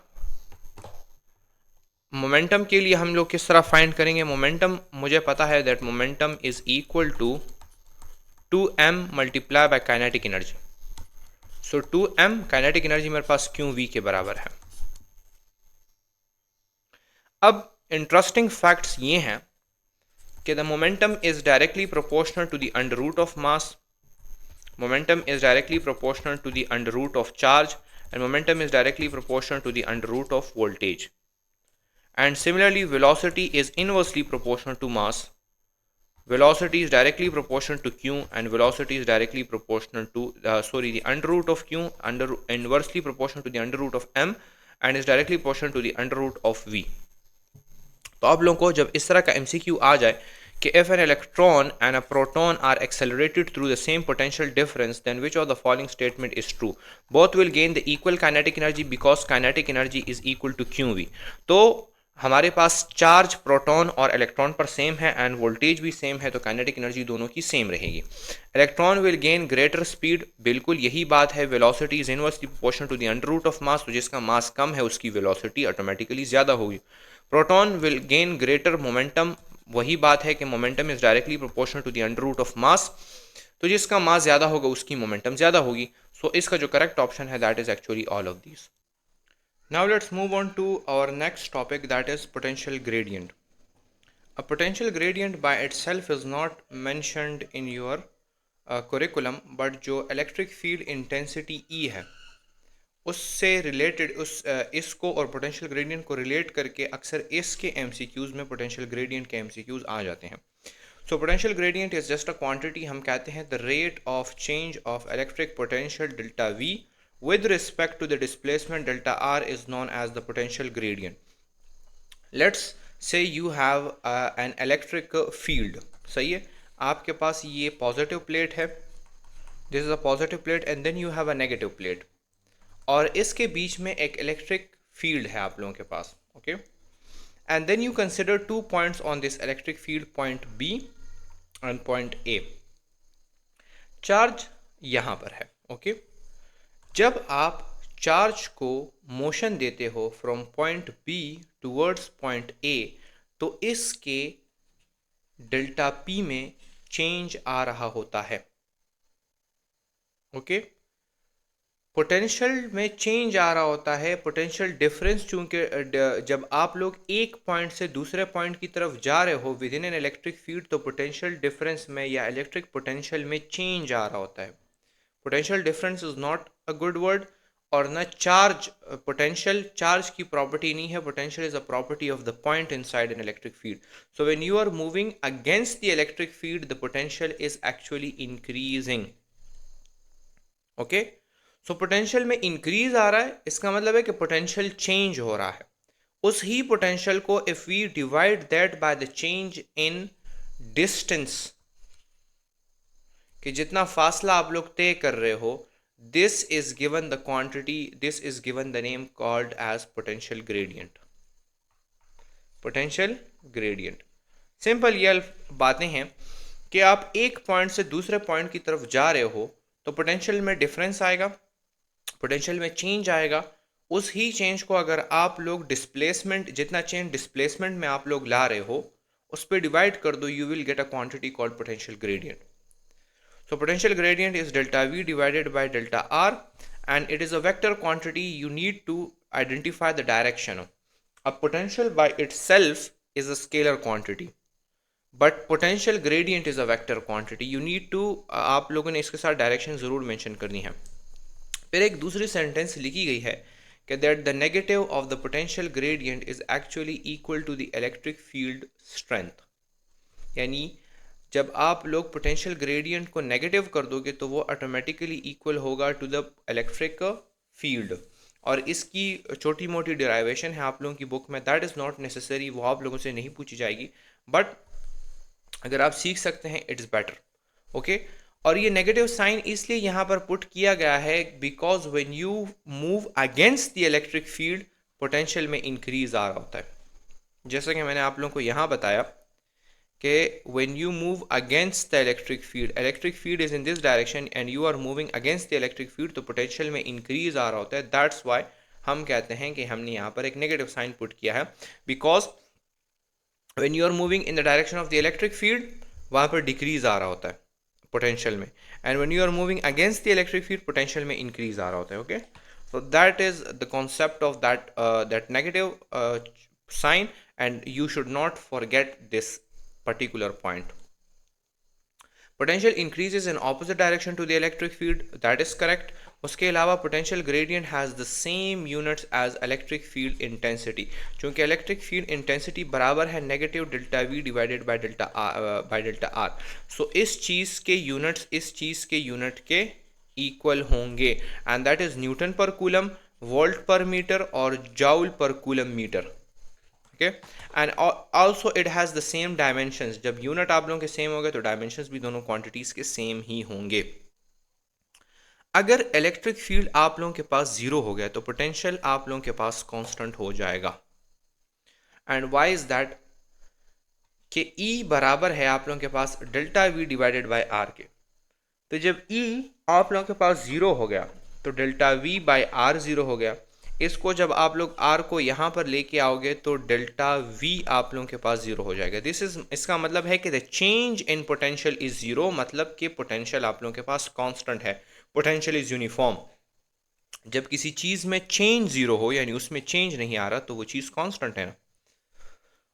मोमेंटम के लिए हम लोग किस तरह फाइंड करेंगे, मोमेंटम मुझे पता है that momentum is equal to 2m multiply by kinetic energy. So 2m kinetic energy मेरे पास क्यू वी के बराबर है। अब इंटरेस्टिंग फैक्ट्स ये हैं कि the momentum is directly proportional to the under root of mass, momentum is directly proportional to the under root of charge, and momentum is directly proportional to the under root of voltage. And similarly, velocity is inversely proportional to mass. Velocity is directly proportional to q, and velocity is directly proportional to the under root of q inversely proportional to the under root of m, and is directly proportional to the under root of v. तो आप लोगों को जब इस तरह का MCQ आ जाए कि if an electron and a proton are accelerated through the same potential difference, then which of the following statement is true? Both will gain the equal kinetic energy because kinetic energy is equal to qv. तो हमारे पास charge proton और electron पर same है and voltage भी same है, तो kinetic energy दोनों की सेम रहेगी। Electron will gain greater speed, बिल्कुल यही बात है। Velocity is inversely proportional to the under root of mass, तो जिसका मास कम है उसकी वेलोसिटी ऑटोमेटिकली ज़्यादा होगी। Proton will gain greater momentum, वही बात है कि momentum is directly proportional to the under root of mass, तो जिसका मास ज़्यादा होगा उसकी मोमेंटम ज़्यादा होगी। सो इसका जो करेक्ट ऑप्शन है that is actually all of these. Now let's move on to our next topic, that is potential gradient. A potential gradient by itself is not mentioned in your curriculum, but जो electric field intensity E है उससे related इसको और potential gradient को relate करके अक्सर इसके MCQs में potential gradient के MCQs आ जाते हैं। So potential gradient is just a quantity, हम कहते हैं the rate of change of electric potential delta V with respect to the displacement delta R is known as the potential gradient. Let's say you have an electric field. सही है, आपके पास ये positive plate है, this is a positive plate, and then you have a negative plate, और इसके बीच में एक इलेक्ट्रिक फील्ड है आप लोगों के पास। Okay, and then you consider 2 points on this electric field, point B and point A। Charge यहाँ पर है। ओके, जब आप चार्ज को मोशन देते हो from point B towards point A, तो इसके डेल्टा P में चेंज आ रहा होता है। ओके, पोटेंशियल में चेंज आ रहा होता है। पोटेंशियल डिफरेंस, चूंकि जब आप लोग एक पॉइंट से दूसरे पॉइंट की तरफ जा रहे हो within an electric field, तो पोटेंशियल डिफरेंस में या इलेक्ट्रिक पोटेंशियल में चेंज आ रहा होता है। Potential difference is not a good word, और न चार्ज, पोटेंशियल चार्ज की प्रॉपर्टी नहीं है। Potential is a property of the point inside an electric field. So when you are moving against the electric field, the potential is actually increasing. Okay, so potential में increase आ रहा है, इसका मतलब है कि पोटेंशियल चेंज हो रहा है। उस ही पोटेंशियल को if we divide that by the change in distance, कि जितना फासला आप लोग तय कर रहे हो, this is given the quantity, this is given the name called as potential gradient. Potential gradient. Simple ये बातें हैं कि आप एक पॉइंट से दूसरे पॉइंट की तरफ जा रहे हो तो पोटेंशियल में डिफरेंस आएगा, पोटेंशियल में चेंज आएगा। उस ही चेंज को अगर आप लोग डिस्प्लेसमेंट, जितना चेंज डिस्प्लेसमेंट में आप लोग ला रहे हो उस पर डिवाइड कर दो, you will get a quantity called potential gradient. So potential gradient is delta V divided by delta R, and it is a vector quantity. You need to identify the direction. A potential by itself is a scalar quantity, but potential gradient is a vector quantity. You need to आप लोगों ने इसके साथ direction ज़रूर mention करनी है। फिर एक दूसरी सेंटेंस लिखी गई है कि that the negative of the potential gradient is actually equal to the electric field strength. यानी जब आप लोग पोटेंशियल ग्रेडियंट को नेगेटिव कर दोगे तो वो ऑटोमेटिकली इक्वल होगा टू द इलेक्ट्रिक फील्ड। और इसकी छोटी मोटी डिराइवेशन है आप लोगों की बुक में, दैट इज़ नॉट नेसेसरी, वो आप लोगों से नहीं पूछी जाएगी, बट अगर आप सीख सकते हैं इट इज़ बेटर। ओके, और ये नेगेटिव साइन इसलिए यहाँ पर पुट किया गया है because when you move against the electric field potential में इंक्रीज आ रहा होता है। जैसा कि मैंने आप लोगों को यहाँ बताया कि when you move against the electric field is in this direction and you are moving against the electric field, तो potential में increase आ रहा होता है। that's why हम कहते हैं कि हमने यहाँ पर एक नेगेटिव साइन पुट किया है, because when you are moving in the direction of the electric field वहाँ पर डिक्रीज आ रहा होता है पोटेंशियल में, and when you are moving against the electric field potential में इंक्रीज आ रहा होता है। Okay, so that is the concept of that negative sign, and you should not forget this particular point. Potential increases in opposite direction to the electric field, that is correct. उसके अलावा potential gradient has the same units as electric field intensity, क्योंकि electric field intensity बराबर है negative delta V divided by delta R। so इस चीज़ के units इस चीज़ के unit के equal होंगे, and that is Newton per coulomb, volt per meter और joule per coulomb meter। okay, and also it has the same dimensions। जब unit आप लोगों के सेम हो गए तो डायमेंशंस भी दोनों क्वांटिटीज के सेम ही होंगे। अगर इलेक्ट्रिक फील्ड आप लोगों के पास जीरो हो गया तो पोटेंशियल आप लोगों के पास कांस्टेंट हो जाएगा। And why is that? कि E बराबर है आप लोगों के पास delta V divided by R के। तो जब E आप लोगों के पास जीरो हो गया तो delta V by R zero हो गया। इसको जब आप लोग R को यहाँ पर लेके आओगे तो डेल्टा V आप लोगों के पास जीरो हो जाएगा। इसका मतलब है कि the change in potential is zero, मतलब कि पोटेंशियल आप लोगों के पास कांस्टेंट है, पोटेंशियल इज यूनिफॉर्म। जब किसी चीज़ में चेंज जीरो हो यानी उसमें चेंज नहीं आ रहा तो वो चीज़ कांस्टेंट है ना।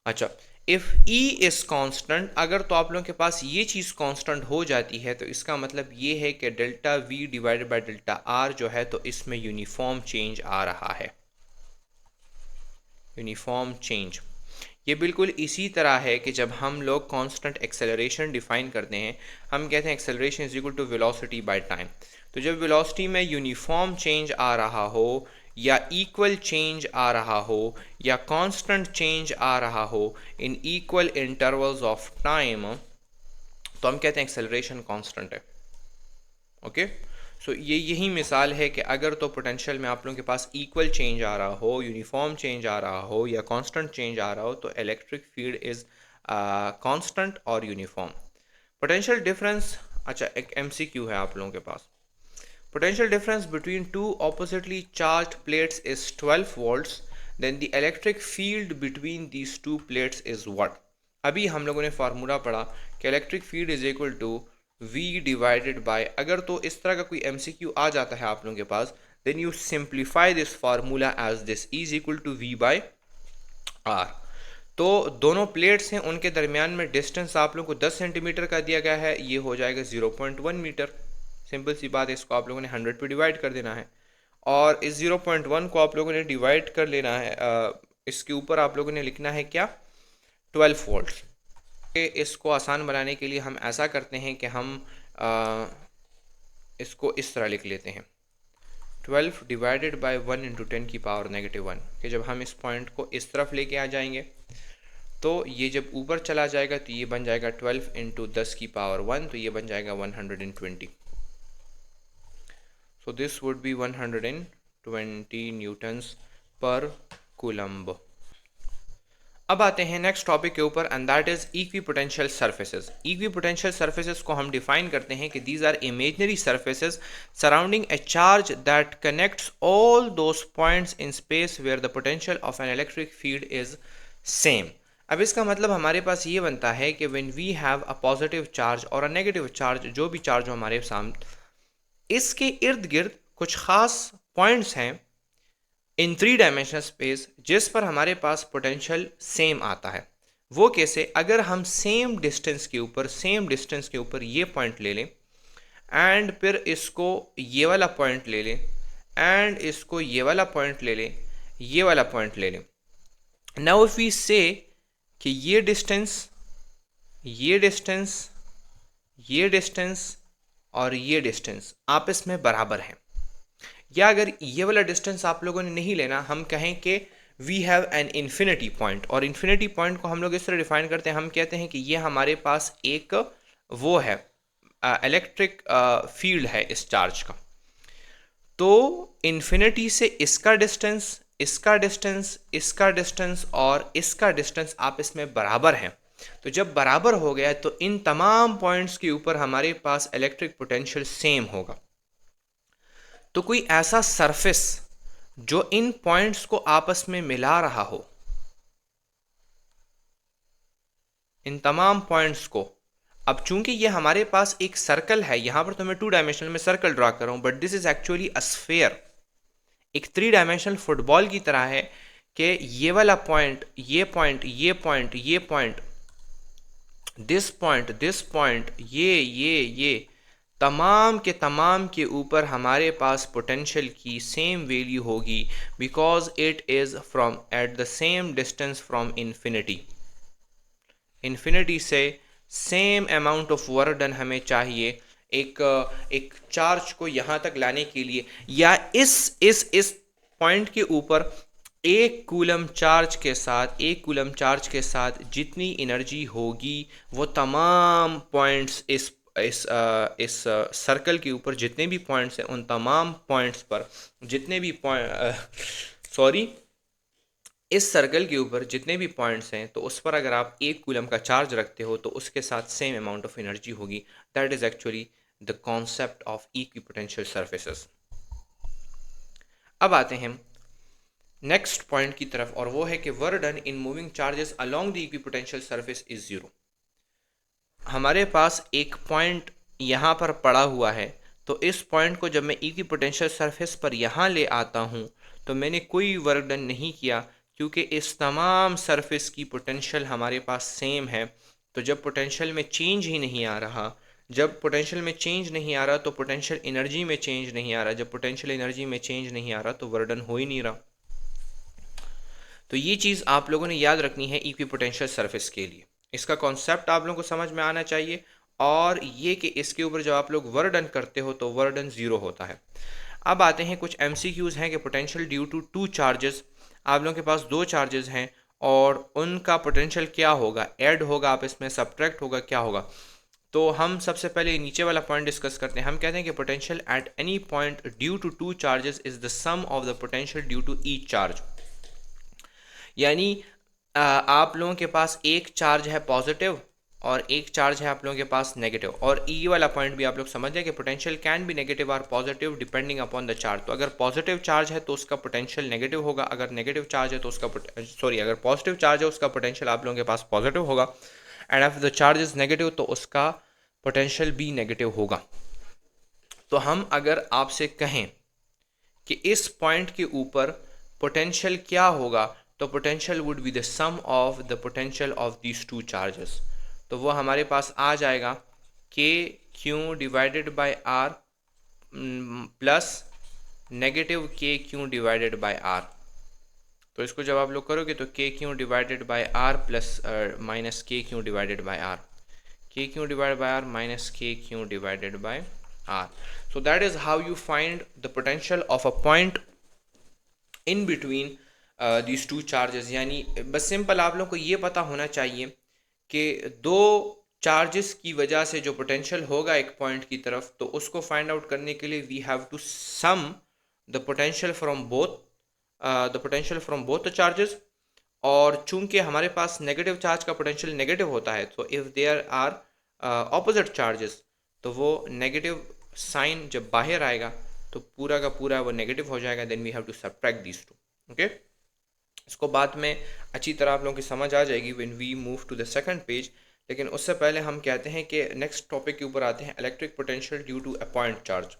अच्छा, इफ़ E इज़ कांस्टेंट, अगर तो आप लोगों के पास ये चीज़ कांस्टेंट हो जाती है तो इसका मतलब ये है कि delta V divided by delta R जो है तो इसमें यूनिफॉर्म चेंज आ रहा है, यूनिफॉर्म चेंज। ये बिल्कुल इसी तरह है कि जब हम लोग कांस्टेंट एक्सेलरेशन डिफाइन करते हैं, हम कहते हैं acceleration is equal to velocity by time. तो जब वेलोसिटी में यूनिफॉर्म चेंज आ रहा हो या इक्वल चेंज आ रहा हो या कांस्टेंट चेंज आ रहा हो in equal intervals of time, तो हम कहते हैं एक्सेलरेशन कांस्टेंट है। ओके, सो यही मिसाल है कि अगर तो पोटेंशियल में आप लोगों के पास इक्वल चेंज आ रहा हो, यूनिफॉर्म चेंज आ रहा हो या कांस्टेंट चेंज आ रहा हो तो इलेक्ट्रिक फील्ड इज़ कांस्टेंट और यूनिफॉर्म। पोटेंशियल डिफरेंस, अच्छा एक MCQ है आप लोगों के पास। Potential difference between two oppositely charged plates is 12 volts. Then the electric field between these two plates is what? अभी हम लोगों ने फार्मूला पढ़ा कि electric field is equal to V divided by, अगर तो इस तरह का कोई MCQ आ जाता है आप लोगों के पास, then you simplify this formula as this is equal to V by R। तो दोनों प्लेट्स हैं, उनके दरमियान में डिस्टेंस आप लोगों को 10 सेंटीमीटर का दिया गया है, ये हो जाएगा 0.1 मीटर। सिंपल सी बात है, इसको आप लोगों ने 100 पे डिवाइड कर देना है और इस 0.1 को आप लोगों ने डिवाइड कर लेना है, इसके ऊपर आप लोगों ने लिखना है क्या, 12 वोल्ट। इसको आसान बनाने के लिए हम ऐसा करते हैं कि हम इसको इस तरह लिख लेते हैं 12 डिवाइडेड बाय 1 इंटू 10 की पावर -1, कि जब हम इस पॉइंट को इस तरफ लेके आ जाएंगे तो ये जब ऊपर चला जाएगा तो ये बन जाएगा 12 इंटू 10 की पावर 1, तो ये बन जाएगा 120। So this would be 120 newtons per coulomb। अब आते हैं नेक्स्ट टॉपिक के ऊपर and that is equipotential surfaces. Equipotential surfaces को हम डिफाइन करते हैं कि these are imaginary surfaces surrounding a charge that connects all those points in space where the potential of an electric field is same. अब इसका मतलब हमारे पास ये बनता है कि when we have a positive charge और अ नेगेटिव चार्ज, जो भी चार्ज हो हमारे सामने, इसके इर्द गिर्द कुछ खास पॉइंट्स हैं इन 3 डायमेंशनल स्पेस जिस पर हमारे पास पोटेंशियल सेम आता है। वो कैसे? अगर हम सेम डिस्टेंस के ऊपर ये पॉइंट ले लें एंड फिर इसको ये वाला पॉइंट ले लें एंड इसको ये वाला पॉइंट ले लें, ये वाला पॉइंट ले लें। नाउ इफ वी से कि ये डिस्टेंस, ये डिस्टेंस, ये डिस्टेंस और ये डिस्टेंस आपस में बराबर हैं, या अगर ये वाला डिस्टेंस आप लोगों ने नहीं लेना, हम कहें कि we have an infinity point, और इन्फिनिटी पॉइंट को हम लोग इस तरह डिफाइन करते हैं, हम कहते हैं कि ये हमारे पास एक वो है इलेक्ट्रिक फील्ड है इस चार्ज का। तो इन्फिनिटी से इसका डिस्टेंस, इसका डिस्टेंस, इसका डिस्टेंस और इसका डिस्टेंस आपस में बराबर हैं। तो जब बराबर हो गया तो इन तमाम पॉइंट्स के ऊपर हमारे पास इलेक्ट्रिक पोटेंशियल सेम होगा। तो कोई ऐसा सरफेस जो इन पॉइंट्स को आपस में मिला रहा हो, इन तमाम पॉइंट्स को, अब चूंकि ये हमारे पास एक सर्कल है, यहां पर तो मैं 2 डायमेंशनल में सर्कल ड्रा कर रहा हूं, but this is actually a sphere, एक 3 डायमेंशनल फुटबॉल की तरह है कि ये वाला पॉइंट, ये पॉइंट, ये पॉइंट, ये point, this point, this point, ये तमाम के ऊपर हमारे पास पोटेंशियल की सेम वैल्यू होगी, because it is from at the same distance from infinity. Infinity से same amount of work done हमें चाहिए एक चार्ज को यहाँ तक लाने के लिए, या इस पॉइंट के ऊपर एक कूलम चार्ज के साथ जितनी एनर्जी होगी वो तमाम पॉइंट्स इस सर्कल के ऊपर जितने भी पॉइंट्स हैं उन तमाम पॉइंट्स पर जितने भी इस सर्कल के ऊपर जितने भी पॉइंट्स हैं, तो उस पर अगर आप एक कूलम का चार्ज रखते हो तो उसके साथ सेम अमाउंट ऑफ एनर्जी होगी। That is actually the concept of equipotential surfaces. अब आते हैं नेक्स्ट पॉइंट की तरफ, और वो है कि work done in moving charges along the equipotential surface is zero. हमारे पास एक पॉइंट यहाँ पर पड़ा हुआ है, तो इस पॉइंट को जब मैं इक्विपोटेंशियल सरफेस पर यहाँ ले आता हूँ तो मैंने कोई वर्क डन नहीं किया, क्योंकि इस तमाम सरफेस की पोटेंशियल हमारे पास सेम है। तो जब पोटेंशियल में चेंज ही नहीं आ रहा, जब पोटेंशियल में चेंज नहीं आ रहा तो पोटेंशियल एनर्जी में चेंज नहीं आ रहा, जब पोटेंशियल एनर्जी में चेंज नहीं आ रहा तो वर्क डन हो ही नहीं रहा। तो ये चीज़ आप लोगों ने याद रखनी है इक्विपोटेंशियल सरफेस के लिए, इसका कॉन्सेप्ट आप लोगों को समझ में आना चाहिए, और ये कि इसके ऊपर जब आप लोग वर्क डन करते हो तो वर्क डन ज़ीरो होता है। अब आते हैं कुछ MCQs हैं कि पोटेंशियल ड्यू टू 2 चार्जेस, आप लोगों के पास 2 चार्जेस हैं और उनका पोटेंशियल क्या होगा, ऐड होगा आप इसमें, सब्ट्रैक्ट होगा, क्या होगा। तो हम सबसे पहले नीचे वाला पॉइंट डिस्कस करते हैं। हम कहते हैं कि potential at any point due to 2 charges is the sum of the potential due to each charge. यानी आप लोगों के पास एक चार्ज है पॉजिटिव और एक चार्ज है आप लोगों के पास नेगेटिव, और ई वाला पॉइंट भी आप लोग समझ जाए कि पोटेंशियल कैन बी नेगेटिव और positive depending upon the charge. तो अगर पॉजिटिव चार्ज है तो उसका पोटेंशियल नेगेटिव होगा, अगर नेगेटिव चार्ज है तो उसका अगर पॉजिटिव चार्ज है उसका पोटेंशियल आप लोगों के पास पॉजिटिव होगा, and if the charge is negative तो उसका पोटेंशियल भी नेगेटिव होगा। तो हम अगर आपसे कहें कि इस पॉइंट के ऊपर पोटेंशियल क्या होगा, तो potential would be the sum of the potential of these 2 charges. तो वो हमारे पास आ जाएगा KQ divided by R plus negative KQ divided by R। तो इसको जब आप लोग करोगे तो KQ divided by R plus minus KQ divided by R, KQ divided by R minus KQ divided by R। So that is how you find the potential of a point in between these 2 charges। यानी बस simple आप लोग को ये पता होना चाहिए कि 2 चार्जेस की वजह से जो पोटेंशियल होगा एक पॉइंट की तरफ, तो उसको फाइंड आउट करने के लिए we have to sum the potential from both the charges, और चूंकि हमारे पास नेगेटिव चार्ज का पोटेंशियल नेगेटिव होता है, तो if there are opposite charges, तो वो नेगेटिव साइन जब बाहर आएगा तो पूरा का पूरा वो नेगेटिव हो जाएगा, then we have to subtract these two. Okay, इसको बाद में अच्छी तरह आप लोगों की समझ आ जाएगी when we move to the second page. लेकिन उससे पहले हम कहते हैं कि नेक्स्ट टॉपिक के ऊपर आते हैं, electric potential due to a point charge.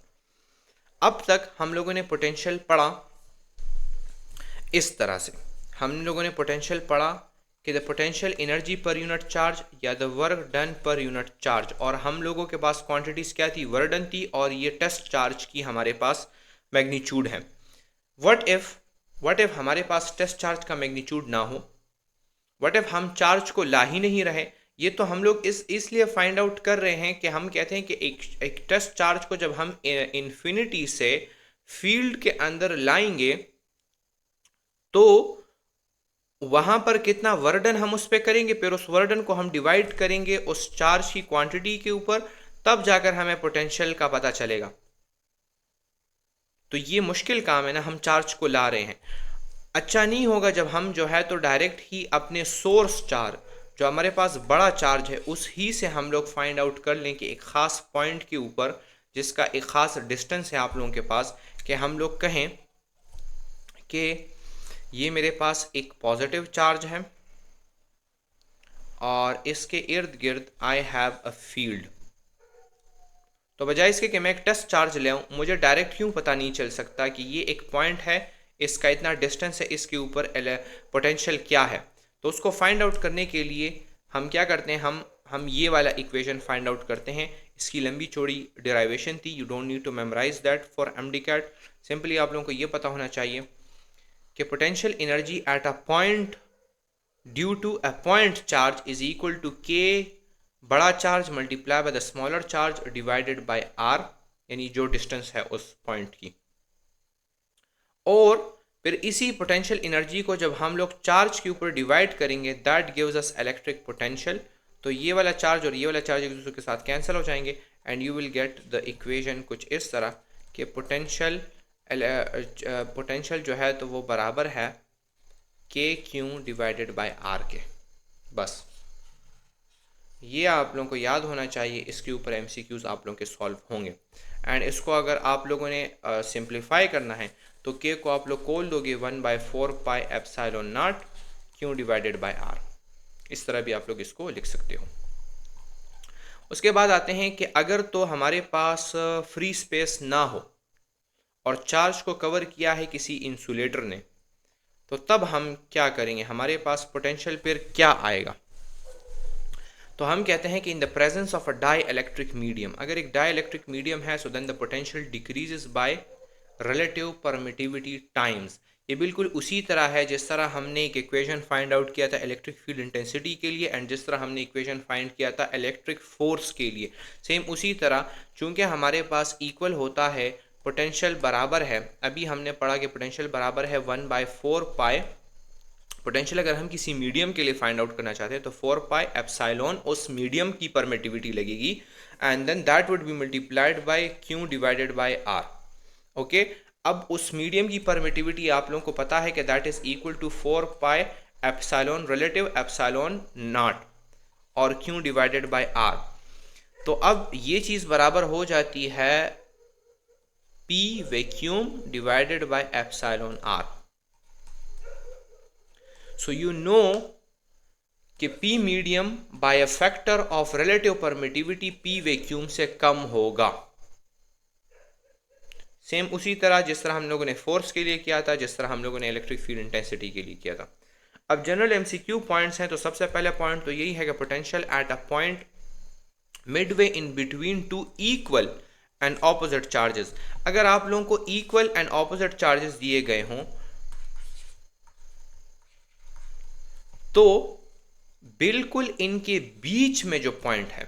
अब तक हम लोगों ने पोटेंशियल पढ़ा इस तरह से, हम लोगों ने पोटेंशियल पढ़ा कि the potential energy per unit charge या the work done per unit charge, और हम लोगों के पास क्वांटिटीज़ क्या थी, वर्क डन थी, और ये टेस्ट चार्ज की हमारे पास मैग्नीट्यूड है। व्हाट इफ हमारे पास टेस्ट चार्ज का मैग्नीट्यूड ना हो, व्हाट इफ हम चार्ज को ला ही नहीं रहे। ये तो हम लोग इसलिए फाइंड आउट कर रहे हैं कि हम कहते हैं कि एक टेस्ट चार्ज को जब हम इन्फिनिटी से फील्ड के अंदर लाएंगे तो वहां पर कितना वर्डन हम उस पर करेंगे, फिर उस वर्डन को हम डिवाइड करेंगे उस चार्ज की क्वांटिटी के ऊपर, तब जाकर हमें पोटेंशियल का पता चलेगा। तो ये मुश्किल काम है ना, हम चार्ज को ला रहे हैं। अच्छा नहीं होगा जब हम जो है तो डायरेक्ट ही अपने सोर्स चार्ज, जो हमारे पास बड़ा चार्ज है, उस ही से हम लोग फाइंड आउट कर लें कि एक ख़ास पॉइंट के ऊपर जिसका एक ख़ास डिस्टेंस है आप लोगों के पास, कि हम लोग कहें कि ये मेरे पास एक पॉजिटिव चार्ज है और इसके इर्द गिर्द आई हैव अ फील्ड। तो बजाय इसके कि मैं एक टेस्ट चार्ज ले आऊँ, मुझे डायरेक्ट क्यों पता नहीं चल सकता कि ये एक पॉइंट है, इसका इतना डिस्टेंस है, इसके ऊपर पोटेंशियल क्या है। तो उसको फाइंड आउट करने के लिए हम क्या करते हैं, हम ये वाला इक्वेशन फाइंड आउट करते हैं। इसकी लंबी चौड़ी डिराइवेशन थी, you don't need to memorize that for MDCAT. Simply आप लोगों को ये पता होना चाहिए कि potential energy at a point due to a point charge is equal to k बड़ा charge multiply by the smaller charge divided by r, यानी जो डिस्टेंस है उस पॉइंट की। और फिर इसी पोटेंशियल एनर्जी को जब हम लोग चार्ज के ऊपर डिवाइड करेंगे, that gives us electric potential. तो ये वाला चार्ज और ये वाला चार्ज एक दूसरे के साथ कैंसिल हो जाएंगे and you will get the equation कुछ इस तरह कि पोटेंशियल जो है तो वो बराबर है के क्यू डिवाइडेड बाय आर के। बस ये आप लोगों को याद होना चाहिए, इसके ऊपर एमसीक्यूज आप लोगों के सॉल्व होंगे। एंड इसको अगर आप लोगों ने सिंप्लीफाई करना है तो के को आप लोग खोल दोगे 1/4 pi epsilon naught q divided by r. इस तरह भी आप लोग इसको लिख सकते हो। उसके बाद आते हैं कि अगर तो हमारे पास फ्री स्पेस ना हो और चार्ज को कवर किया है किसी इंसुलेटर ने, तो तब हम क्या करेंगे, हमारे पास पोटेंशियल फिर क्या आएगा। तो हम कहते हैं कि in the presence of a dielectric medium, अगर एक डाई इलेक्ट्रिक मीडियम है, so then the potential decreases by relative permittivity times. ये बिल्कुल उसी तरह है जिस तरह हमने एक इक्वेशन फाइंड आउट किया था इलेक्ट्रिक फील्ड इंटेंसिटी के लिए, एंड जिस तरह हमने इक्वेशन फाइंड किया था इलेक्ट्रिक फोर्स के लिए, सेम उसी तरह। चूंकि हमारे पास इक्वल होता है, पोटेंशियल बराबर है, अभी हमने पढ़ा कि पोटेंशियल बराबर है 1/4 पाई। पोटेंशियल अगर हम किसी मीडियम के लिए फाइंड आउट करना चाहते हैं तो 4 पाई एप्सिलॉन उस मीडियम की परमिटिविटी लगेगी, and then that would be multiplied by q divided by r. Okay, अब उस मीडियम की परमिटिविटी आप लोगों को पता है कि that is equal to 4 pi epsilon relative epsilon naught और क्यू डिवाइडेड बाय आर। तो अब ये चीज़ बराबर हो जाती है p vacuum divided by epsilon r. So you know कि P medium by a factor of relative permittivity P vacuum से कम होगा। सेम उसी तरह जिस तरह हम लोगों ने फोर्स के लिए किया था, जिस तरह हम लोगों ने इलेक्ट्रिक फील्ड इंटेंसिटी के लिए किया था। अब जनरल एमसीक्यू पॉइंट्स हैं, तो सबसे पहला पॉइंट तो यही है कि potential eight a point Midway in between two equal and opposite charges. अगर आप लोगों को इक्वल एंड ऑपोजिट चार्जेस दिए गए हों तो बिल्कुल इनके बीच में जो पॉइंट है,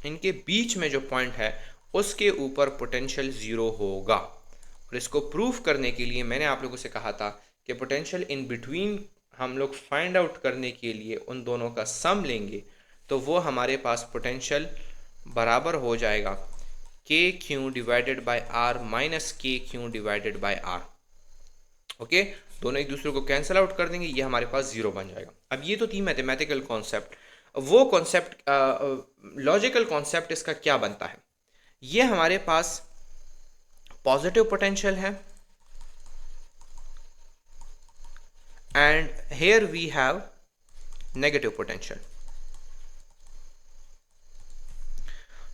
इनके बीच में जो पॉइंट है उसके ऊपर पोटेंशियल जीरो होगा। और इसको प्रूफ करने के लिए मैंने आप लोगों से कहा था कि पोटेंशियल इन बिटवीन हम लोग फाइंड आउट करने के लिए उन दोनों का सम लेंगे, तो वो हमारे पास पोटेंशियल बराबर हो जाएगा k Q divided by r minus k Q divided by r. Okay, दोनों एक दूसरे को कैंसिल आउट कर देंगे, ये हमारे पास जीरो बन जाएगा। अब ये तो थी मैथमेटिकल कॉन्सेप्ट। वो कॉन्सेप्ट, लॉजिकल कॉन्सेप्ट इसका क्या बनता है? ये हमारे पास पॉजिटिव पोटेंशियल है and here we have negative potential.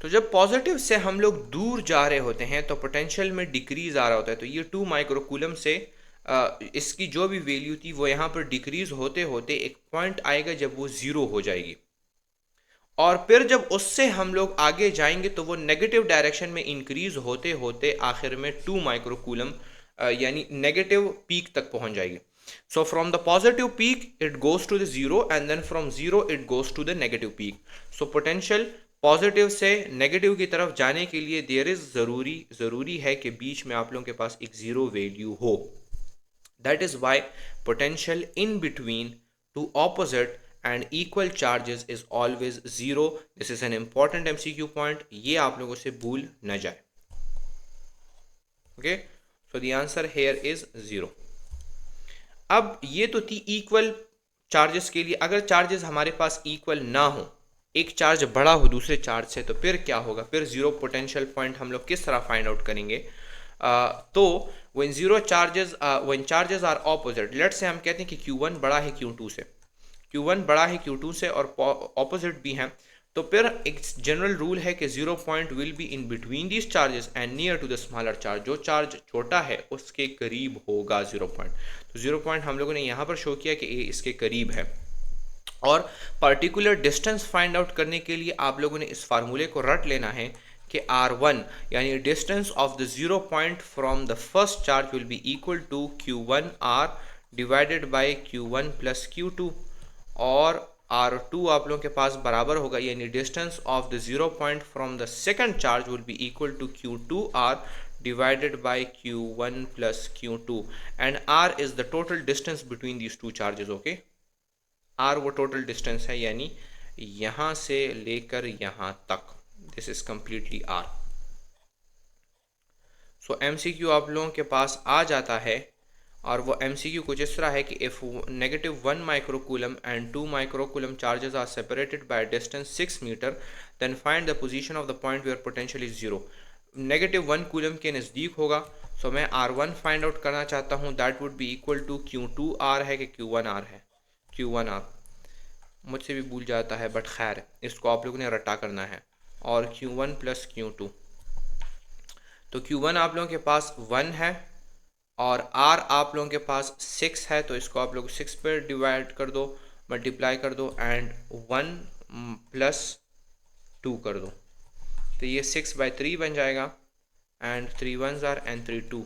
तो जब पॉजिटिव से हम लोग दूर जा रहे होते हैं तो पोटेंशियल में डिक्रीज आ रहा होता है। तो ये 2 माइक्रोकूलम से इसकी जो भी वैल्यू थी वो यहाँ पर डिक्रीज होते होते एक पॉइंट आएगा जब वो ज़ीरो हो जाएगी, और फिर जब उससे हम लोग आगे जाएंगे तो वो नेगेटिव डायरेक्शन में इंक्रीज होते होते आखिर में 2 माइक्रोकूलम यानी नेगेटिव पीक तक पहुंच जाएगी। So from the positive peak it goes to the zero and then from zero it goes to the negative peak. So potential positive से नेगेटिव की तरफ जाने के लिए देयर इज ज़रूरी है कि बीच में आप लोगों के पास एक ज़ीरो वैल्यू हो। That is why potential in between two opposite and equal charges is always zero. This is an important MCQ point, ये आप लोगों से भूल न जाए। okay, so the answer here is zero. अब ये तो थी इक्वल चार्जेस के लिए। अगर चार्जेस हमारे पास इक्वल ना हो, एक चार्ज बड़ा हो दूसरे चार्ज से, तो फिर क्या होगा? फिर जीरो पोटेंशियल पॉइंट हम लोग किस तरह फाइंड आउट करेंगे? तो when charges are opposite, let's say हम कहते हैं कि Q1 बड़ा है Q2 से, Q1 बड़ा है Q2 से और ऑपोजिट भी हैं, तो फिर एक जनरल रूल है कि zero point will be in between these charges and near to the smaller charge. जो चार्ज छोटा है उसके करीब होगा जीरो पॉइंट। तो जीरो पॉइंट हम लोगों ने यहाँ पर शो किया कि ये इसके करीब है। और पर्टिकुलर डिस्टेंस फाइंड आउट करने के लिए आप लोगों ने इस फार्मूले को रट लेना है कि R1 यानी distance of the zero point from the first charge will be equal to Q1R divided by Q1 plus Q2, और R2 आप लोगों के पास बराबर होगा यानी distance of the zero point from the second charge will be equal to Q2R divided by Q1 plus Q2 and R is the total distance between these two charges. okay, R वो total distance है यानी यहाँ से लेकर यहाँ तक, this is completely R। So MCQ आप लोगों के पास आ जाता है, और वो MCQ कुछ इस तरह है कि if -1 microcoulomb and 2 microcoulomb charges are separated by distance 6 metre then find the position of the point where potential is zero. -1 coulomb के नज़दीक होगा, सो मैं R1 फाइंड आउट करना चाहता हूँ, that would be equal to Q2R है कि Q1R है, Q1R मुझसे भी भूल जाता है बट खैर इसको आप लोगों ने रटा करना है, और Q1 प्लस Q2। तो Q1 आप लोगों के पास 1 है और R आप लोगों के पास 6 है, तो इसको आप लोग 6 पर डिवाइड कर दो, मल्टीप्लाई कर दो एंड 1 प्लस 2 कर दो, तो ये 6/3 बन जाएगा एंड 3 1s are and 3 2।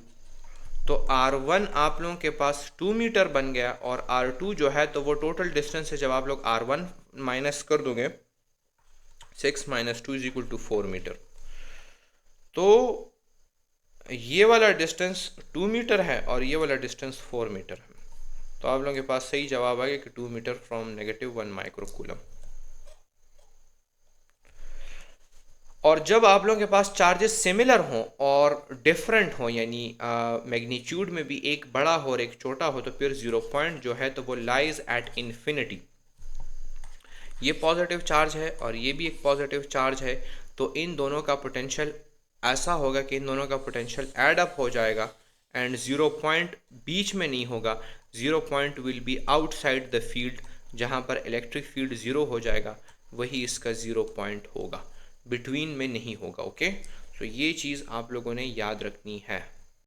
तो R1 आप लोगों के पास 2 मीटर बन गया, और R2 जो है तो वो टोटल डिस्टेंस है। जब आप लोग R1 माइनस कर दोगे 6 - 2 = 4 मीटर, तो ये वाला डिस्टेंस 2 मीटर है और ये वाला डिस्टेंस 4 मीटर है। तो आप लोगों के पास सही जवाब आ गया कि 2 मीटर फ्रॉम -1 माइक्रोकूलम। और जब आप लोगों के पास चार्जेस सिमिलर हों और डिफरेंट हों, यानी मैग्नीट्यूड में भी एक बड़ा हो और एक छोटा हो, तो फिर जीरो पॉइंट जो है तो वो लाइज एट इन्फिनिटी। ये पॉजिटिव चार्ज है और ये भी एक पॉजिटिव चार्ज है, तो इन दोनों का पोटेंशियल ऐसा होगा कि इन दोनों का पोटेंशियल ऐड अप हो जाएगा एंड जीरो पॉइंट बीच में नहीं होगा। Zero point will B outside the field, जहाँ पर इलेक्ट्रिक फील्ड ज़ीरो हो जाएगा वही इसका ज़ीरो पॉइंट होगा, बिटवीन में नहीं होगा। ओके, तो ये चीज़ आप लोगों ने याद रखनी है।